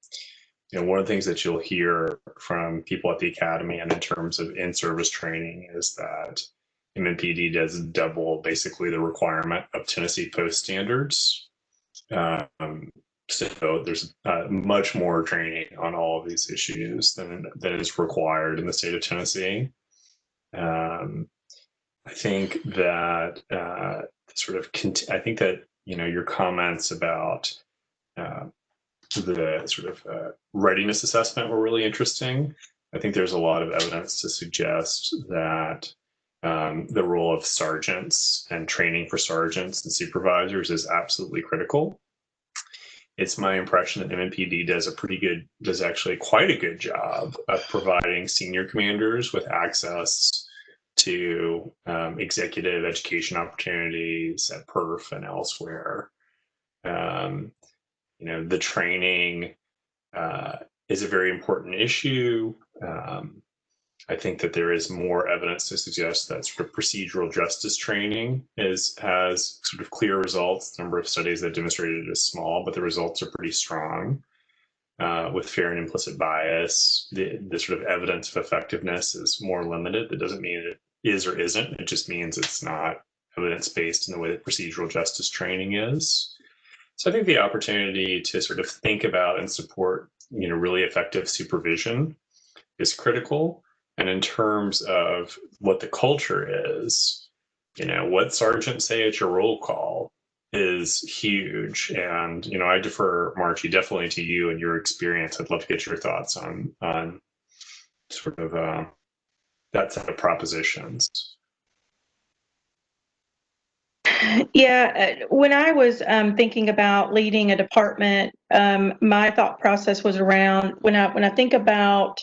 You know, one of the things that you'll hear from people at the academy and in terms of in-service training is that MNPD does double basically the requirement of Tennessee Post standards. So there's much more training on all of these issues than is required in the state of Tennessee. I think that I think that, you know, your comments about the sort of readiness assessment were really interesting. I think there's a lot of evidence to suggest that the role of sergeants and training for sergeants and supervisors is absolutely critical. It's my impression that MNPD does actually quite a good job of providing senior commanders with access to executive education opportunities at PERF and elsewhere. You know, the training is a very important issue. I think that there is more evidence to suggest that sort of procedural justice training has sort of clear results. The number of studies that demonstrated it is small, but the results are pretty strong. With fair and implicit bias, the sort of evidence of effectiveness is more limited. That doesn't mean it is or isn't. It just means it's not evidence-based in the way that procedural justice training is. So I think the opportunity to sort of think about and support, you know, really effective supervision is critical. And in terms of what the culture is, you know, what sergeants say at your roll call is huge. And, you know, I defer, Margie, definitely to you and your experience. I'd love to get your thoughts on sort of that set of propositions. Yeah, when I was thinking about leading a department, my thought process was around when I think about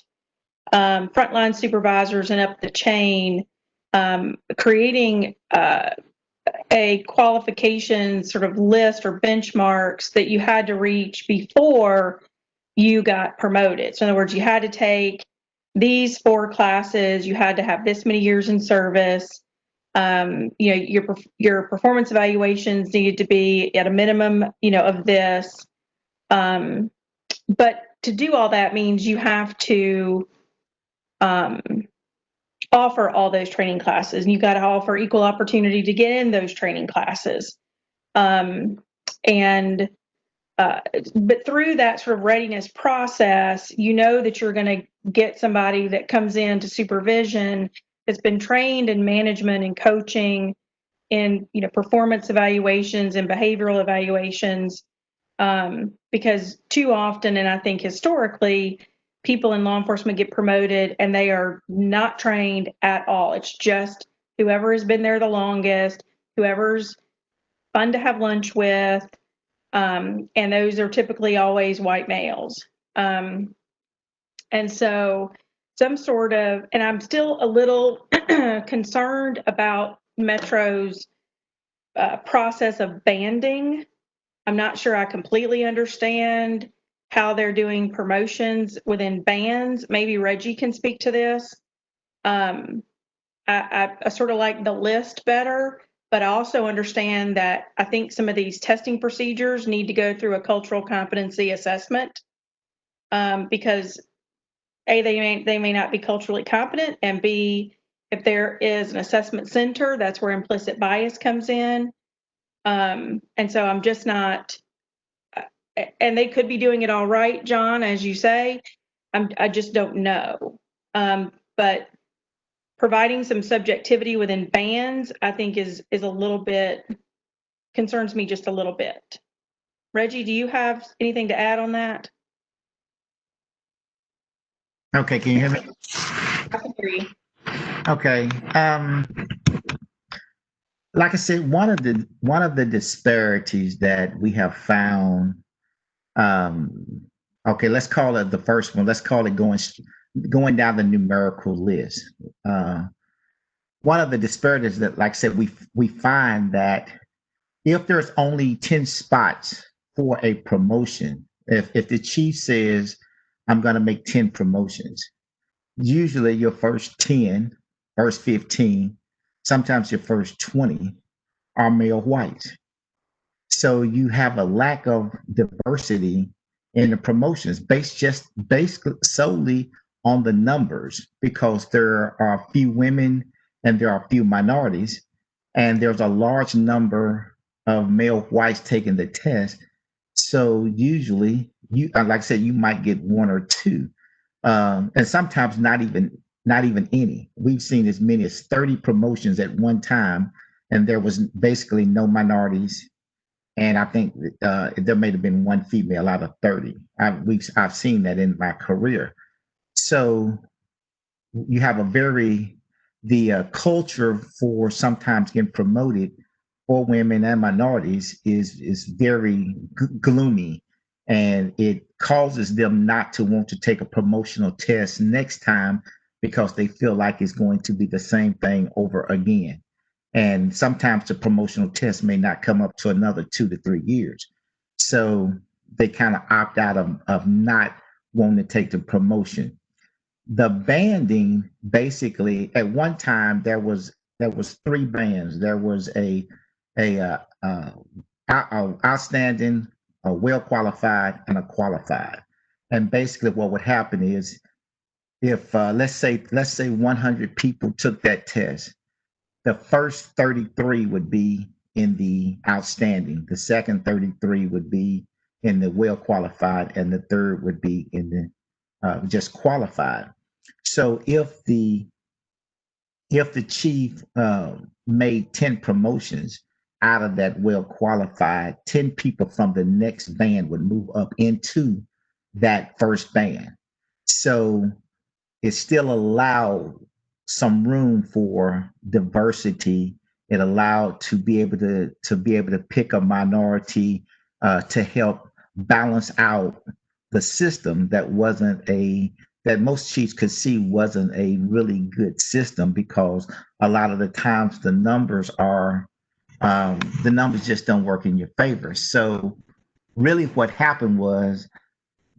frontline supervisors and up the chain, creating a qualification sort of list or benchmarks that you had to reach before you got promoted. So in other words, you had to take these 4 classes, you had to have this many years in service. You know, your performance evaluations needed to be at a minimum, you know, of this. But to do all that means you have to offer all those training classes, and you got to offer equal opportunity to get in those training classes. But through that sort of readiness process, you know that you're going to get somebody that comes into supervision that's been trained in management and coaching, in performance evaluations and behavioral evaluations, because too often, and I think historically, people in law enforcement get promoted and they are not trained at all. It's just whoever has been there the longest, whoever's fun to have lunch with, and those are typically always white males. And so some sort of, and I'm still a little concerned about Metro's process of banding. I'm not sure I completely understand how they're doing promotions within bands. Maybe Reggie can speak to this. I sort of like the list better, but I also understand that I think some of these testing procedures need to go through a cultural competency assessment, because A, they may not be culturally competent, and B, if there is an assessment center, that's where implicit bias comes in. And so I'm just not, and they could be doing it all right, John, as you say. I just don't know. But providing some subjectivity within bands, I think is a little bit, concerns me just a little bit. Reggie, do you have anything to add on that? Okay, can you hear me? I can hear you. Okay. Like I said, one of the disparities that we have found, okay, let's call it the first one. Let's call it going down the numerical list. One of the disparities that, like I said, we find that if there's only 10 spots for a promotion, if the chief says, I'm going to make 10 promotions, usually your first 10, first 15, sometimes your first 20 are male whites. So you have a lack of diversity in the promotions based solely on the numbers, because there are a few women and there are a few minorities, and there's a large number of male whites taking the test. So usually, like I said, you might get one or two, and sometimes not even any. We've seen as many as 30 promotions at one time, and there was basically no minorities. And I think there may have been one female out of 30. I've seen that in my career. So you have the culture for sometimes getting promoted for women and minorities is very gloomy, and it causes them not to want to take a promotional test next time, because they feel like it's going to be the same thing over again. And sometimes the promotional test may not come up to another 2 to 3 years. So they kind of opt out of not wanting to take the promotion. The banding, basically, at one time there was 3 bands. There was a outstanding, a well qualified, and a qualified. And basically, what would happen is, if let's say 100 people took that test, the first 33 would be in the outstanding, the second 33 would be in the well qualified, and the third would be in the just qualified. So if the chief made 10 promotions out of that well qualified, 10 people from the next band would move up into that first band. So it still allowed some room for diversity. It allowed to be able to pick a minority to help balance out the system that most chiefs could see wasn't a really good system, because a lot of the times the numbers just don't work in your favor. So really what happened was,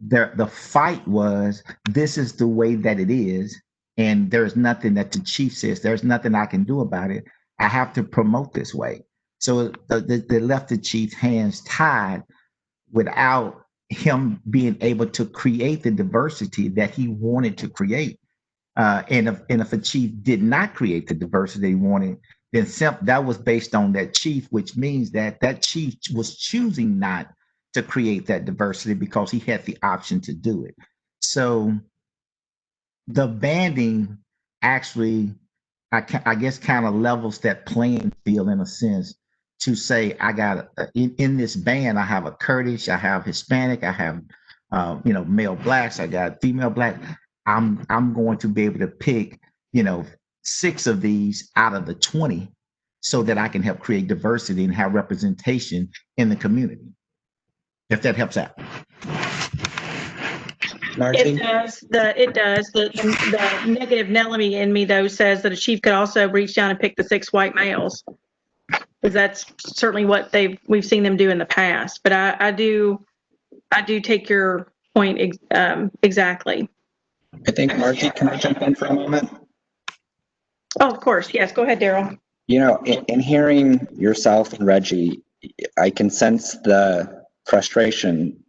the fight was, this is the way that it is, and there's nothing that the chief says, there's nothing I can do about it. I have to promote this way. So they left the chief's hands tied without him being able to create the diversity that he wanted to create. And if a chief did not create the diversity they wanted, then that was based on that chief, which means that that chief was choosing not to create that diversity because he had the option to do it. So the banding actually, I guess, kind of levels that playing field in a sense to say, I got in this band, I have a Kurdish, I have Hispanic, I have male blacks, I got female black. I'm going to be able to pick 6 of these out of the 20 so that I can help create diversity and have representation in the community. If that helps out. It does. The negative Nelly in me though says that a chief could also reach down and pick the 6 white males, because that's certainly what we've seen them do in the past. But I do take your point exactly. I think, Margie, can I jump in for a moment? Oh, of course. Yes. Go ahead, Daryl. In hearing yourself and Reggie, I can sense the frustration.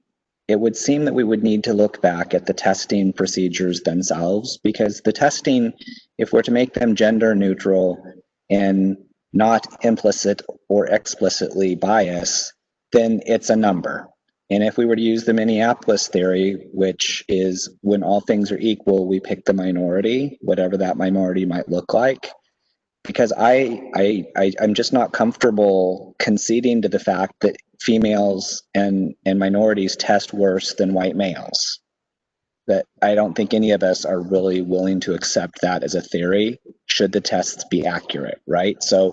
It would seem that we would need to look back at the testing procedures themselves, because the testing, if we're to make them gender neutral and not implicit or explicitly biased, then it's a number. And if we were to use the Minneapolis theory, which is when all things are equal, we pick the minority, whatever that minority might look like. Because I'm just not comfortable conceding to the fact that females and minorities test worse than white males. That I don't think any of us are really willing to accept that as a theory, should the tests be accurate, right? So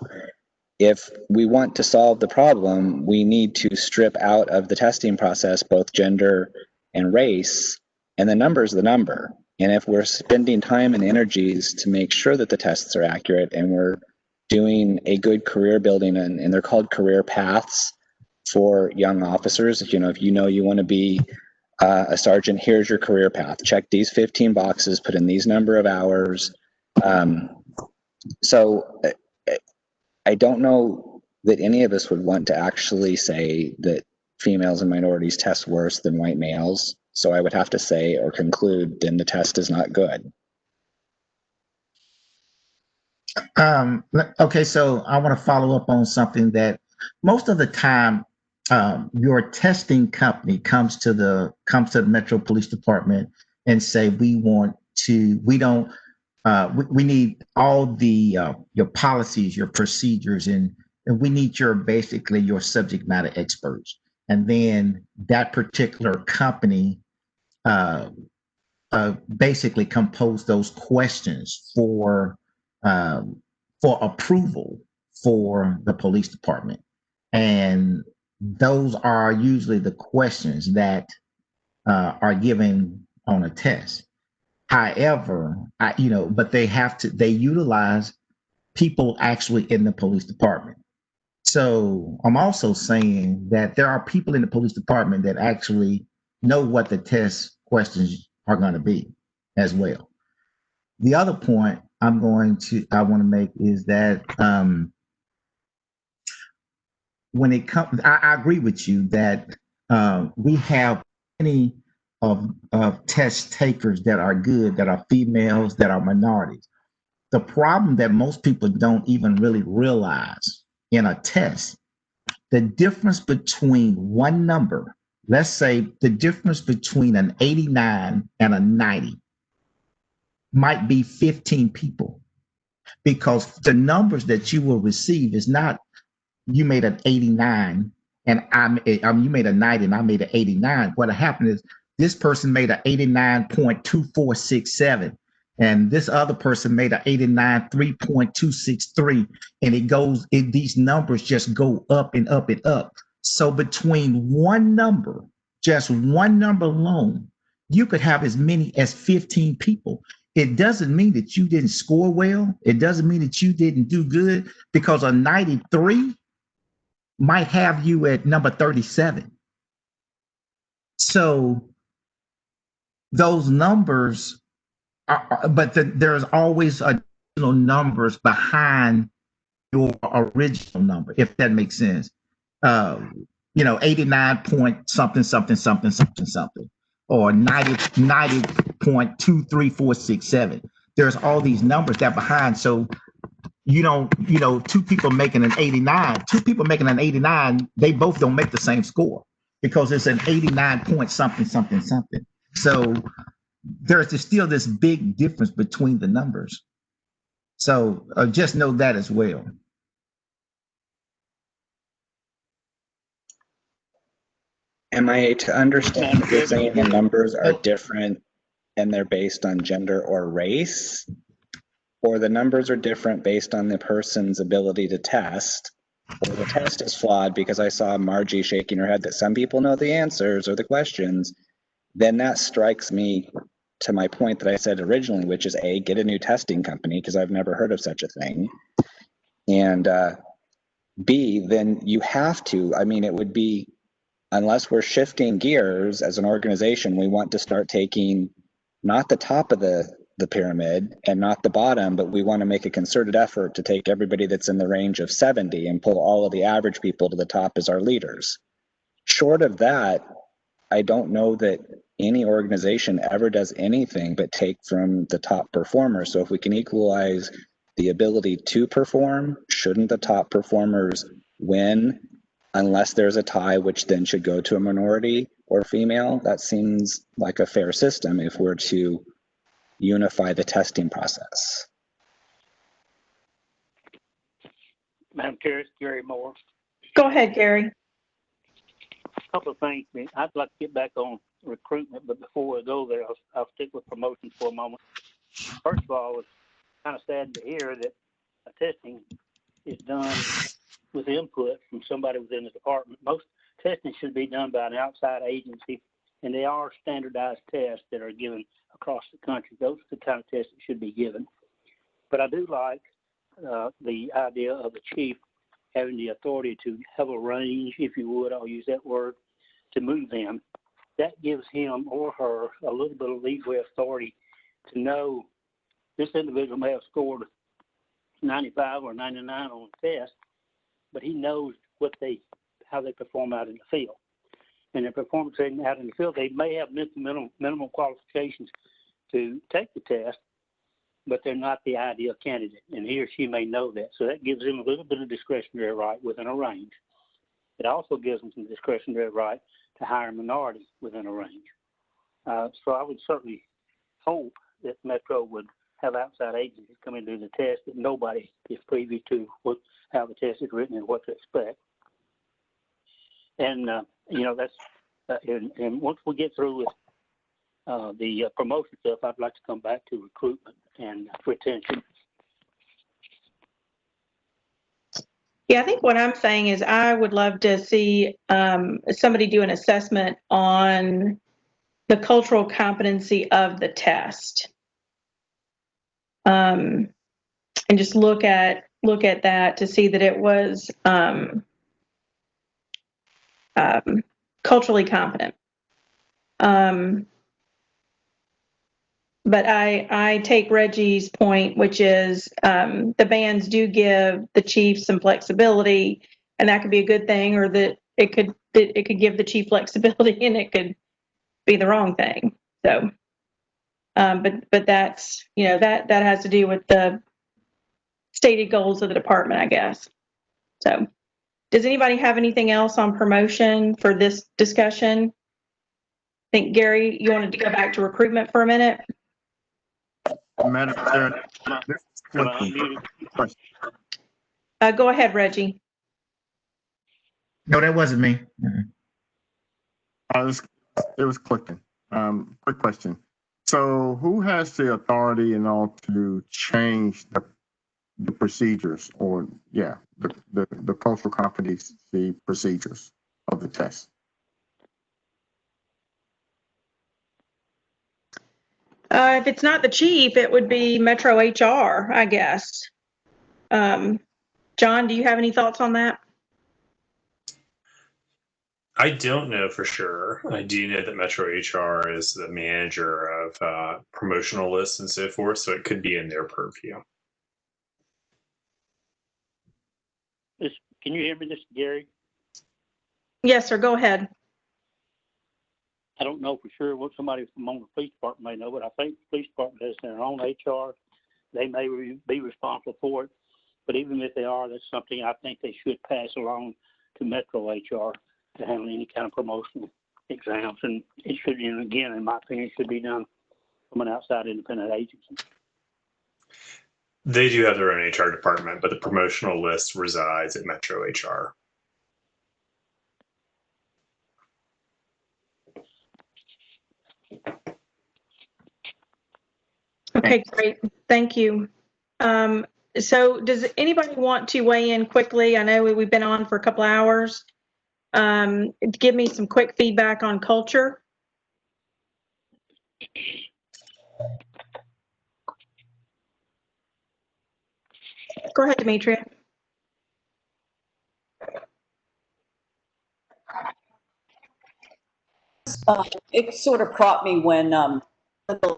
if we want to solve the problem, we need to strip out of the testing process both gender and race, and the number is the number. And if we're spending time and energies to make sure that the tests are accurate and we're doing a good career building, and they're called career paths for young officers, if you want to be a sergeant, here's your career path. Check these 15 boxes, put in these number of hours. So I don't know that any of us would want to actually say that females and minorities test worse than white males. So I would have to say or conclude then the test is not good. Okay, so I want to follow up on something that most of the time your testing company comes to the Metro Police Department and say, we need all the your policies, your procedures, and we need basically your subject matter experts. And then that particular company basically compose those questions for approval for the police department. And those are usually the questions that are given on a test. However, but they utilize people actually in the police department. So I'm also saying that there are people in the police department that actually know what the test questions are going to be as well. The other point I want to make is that when it comes, I agree with you that we have many of test takers that are good, that are females, that are minorities. The problem that most people don't even really realize in a test, the difference between one number, let's say the difference between an 89 and a 90 might be 15 people, because the numbers that you will receive is not you made an 89 and you made a 90 and I made an 89. What happened is this person made an 89.2467 and this other person made an 89.3.263, and these numbers just go up and up and up. So between one number, just one number alone, you could have as many as 15 people. It doesn't mean that you didn't score well. It doesn't mean that you didn't do good, because a 93 might have you at number 37. So those numbers but there's always additional numbers behind your original number, if that makes sense. 89 point something, something, something, something, something, or 90.23467. there's all these numbers that behind. So two people making an 89, they both don't make the same score because it's an 89 point something, something, something. So there's still this big difference between the numbers. So just know that as well. Am I to understand that you're saying the numbers are different and they're based on gender or race? Or the numbers are different based on the person's ability to test? Or the test is flawed because I saw Margie shaking her head that some people know the answers or the questions? Then that strikes me to my point that I said originally, which is A, get a new testing company because I've never heard of such a thing. And B, then you have to, it would be, unless we're shifting gears as an organization, we want to start taking not the top of the pyramid and not the bottom, but we want to make a concerted effort to take everybody that's in the range of 70 and pull all of the average people to the top as our leaders. Short of that, I don't know that any organization ever does anything but take from the top performers. So if we can equalize the ability to perform, shouldn't the top performers win unless there's a tie, which then should go to a minority or female? That seems like a fair system if we're to unify the testing process. Madam Chair, it's Gary Moore. Go ahead, Gary. A couple of things. I'd like to get back on recruitment, but before I go there, I'll stick with promotions for a moment. First of all, it's kind of sad to hear that testing is done with input from somebody within the department. Most testing should be done by an outside agency, and they are standardized tests that are given across the country. Those are the kind of tests that should be given. But I do like the idea of the chief having the authority to have a range, if you would, I'll use that word, to move them. That gives him or her a little bit of leeway authority to know this individual may have scored 95 or 99 on the test, but he knows how they perform out in the field. And their performance out in the field, they may have minimum qualifications to take the test, but they're not the ideal candidate, and he or she may know that. So that gives them a little bit of discretionary right within a range. It also gives them some discretionary right to hire a minority within a range. So I would certainly hope that Metro would have outside agencies come in and do the test, that nobody is privy to how the test is written and what to expect. And that's and once we get through with the promotion stuff, I'd like to come back to recruitment and retention. Yeah, I think what I'm saying is I would love to see somebody do an assessment on the cultural competency of the test, and just look at that to see that it was culturally competent. But I take Reggie's point, which is the bands do give the chief some flexibility, and that could be a good thing, or that it could give the chief flexibility and it could be the wrong thing. So, but that's that has to do with the stated goals of the department, I guess. So, does anybody have anything else on promotion for this discussion? I think Gary, you wanted to go back to recruitment for a minute. Madam Chair, Go ahead, Reggie. No, that wasn't me. It was clicking. Quick question. So who has the authority and all to change the procedures, or the cultural competency procedures of the test? If it's not the chief, it would be Metro HR, I guess. John, do you have any thoughts on that? I don't know for sure. I do know that Metro HR is the manager of promotional lists and so forth, so it could be in their purview. Can you hear me, this is Gary? Yes, sir. Go ahead. I don't know for sure what somebody from the police department may know, but I think the police department has their own HR. They may be responsible for it, but even if they are, that's something I think they should pass along to Metro HR to handle any kind of promotional exams. And it should, and again, in my opinion, it should be done from an outside independent agency. They do have their own HR department, but the promotional list resides at Metro HR. Okay, great. Thank you. So does anybody want to weigh in quickly? I know we've been on for a couple hours. Give me some quick feedback on culture. Go ahead, Demetria. It sort of caught me when the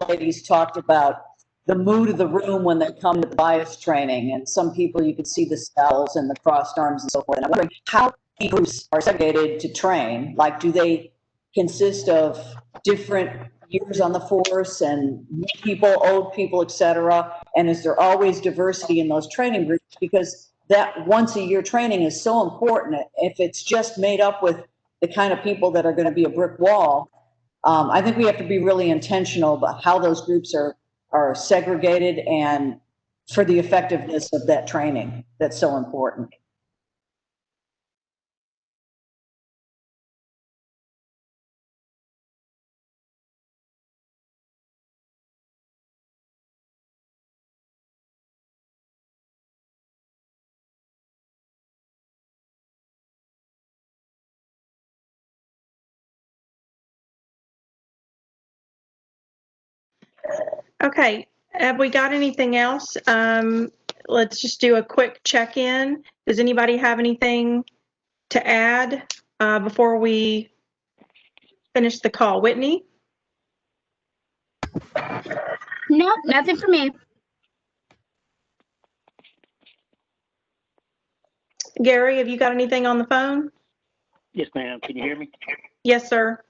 ladies talked about the mood of the room when they come to bias training, and some people you could see the scowls and the crossed arms and so forth. And I'm wondering how groups are segregated to train. Like, do they consist of different years on the force and new people, old people, etc.? And is there always diversity in those training groups? Because that once a year training is so important. If it's just made up with the kind of people that are going to be a brick wall, I think we have to be really intentional about how those groups are segregated and for the effectiveness of that training that's so important. Okay, have we got anything else? Let's just do a quick check-in. Does anybody have anything to add before we finish the call? Whitney? No, nothing for me. Gary, have you got anything on the phone? Yes, ma'am. Can you hear me? Yes, sir.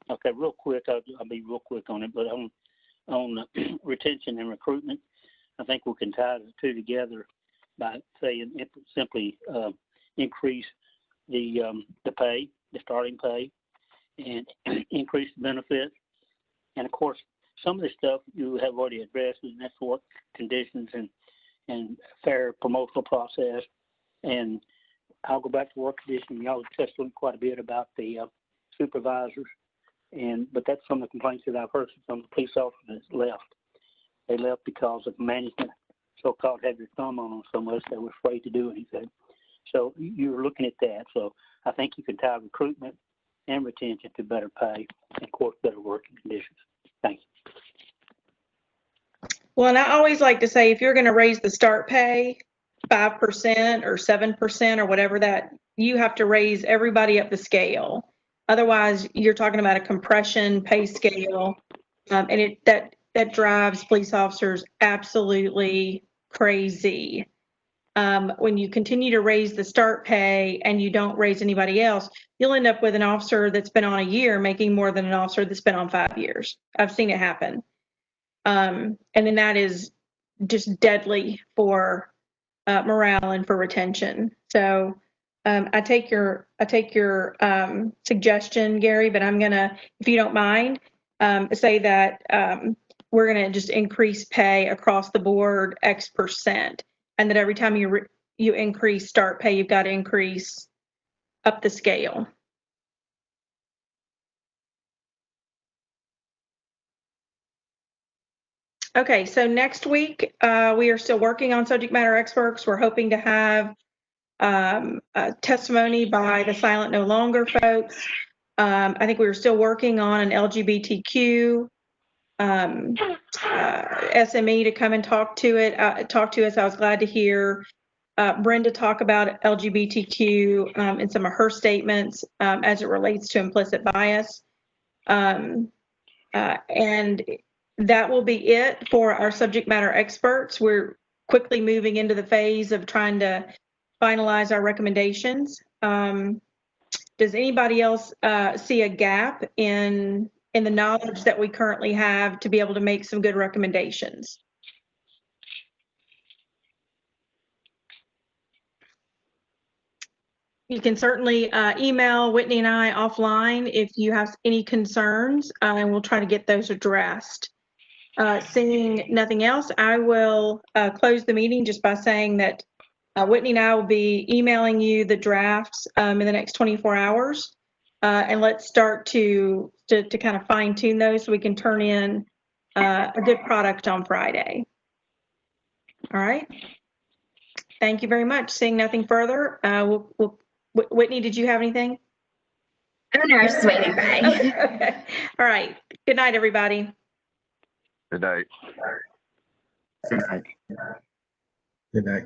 Okay, real quick. I'll be real quick on it, but on retention and recruitment, I think we can tie the two together by saying it simply increase the pay, the starting pay, and increase the benefits. And of course, some of the stuff you have already addressed, and that's work conditions and fair promotional process. And I'll go back to work conditions. Y'all touched on quite a bit about the supervisors. But that's some of the complaints that I've heard from the police officers that's left. They left because of management, so-called, had their thumb on them so much they were afraid to do anything. So you're looking at that. So I think you can tie recruitment and retention to better pay and, of course, better working conditions. Thank you. Well, and I always like to say, if you're going to raise the start pay 5% or 7% or whatever that, you have to raise everybody up the scale. Otherwise, you're talking about a compression pay scale, and that drives police officers absolutely crazy. When you continue to raise the start pay and you don't raise anybody else, you'll end up with an officer that's been on a year making more than an officer that's been on 5 years. I've seen it happen. And then that is just deadly for morale and for retention. So I take your suggestion, Gary, but I'm gonna, if you don't mind, say that we're gonna just increase pay across the board X%, and that every time you increase start pay, you've got to increase up the scale. Okay, so next week we are still working on subject matter experts. We're hoping to have a testimony by the Silent No Longer folks. I think we were still working on an LGBTQ SME to come and talk to us. I was glad to hear Brenda talk about LGBTQ in some of her statements as it relates to implicit bias. And that will be it for our subject matter experts. We're quickly moving into the phase of trying to finalize our recommendations. Does anybody else see a gap in in the knowledge that we currently have to be able to make some good recommendations. You can certainly email Whitney and I offline if you have any concerns, and we'll try to get those addressed. Seeing nothing else, I will close the meeting just by saying that Whitney and I will be emailing you the drafts in the next 24 hours. And let's start to kind of fine tune those so we can turn in a good product on Friday. All right. Thank you very much. Seeing nothing further, Whitney, did you have anything? Oh, no, I was just waiting. Bye. Okay. All right. Good night, everybody. Good night. Good night. Good night.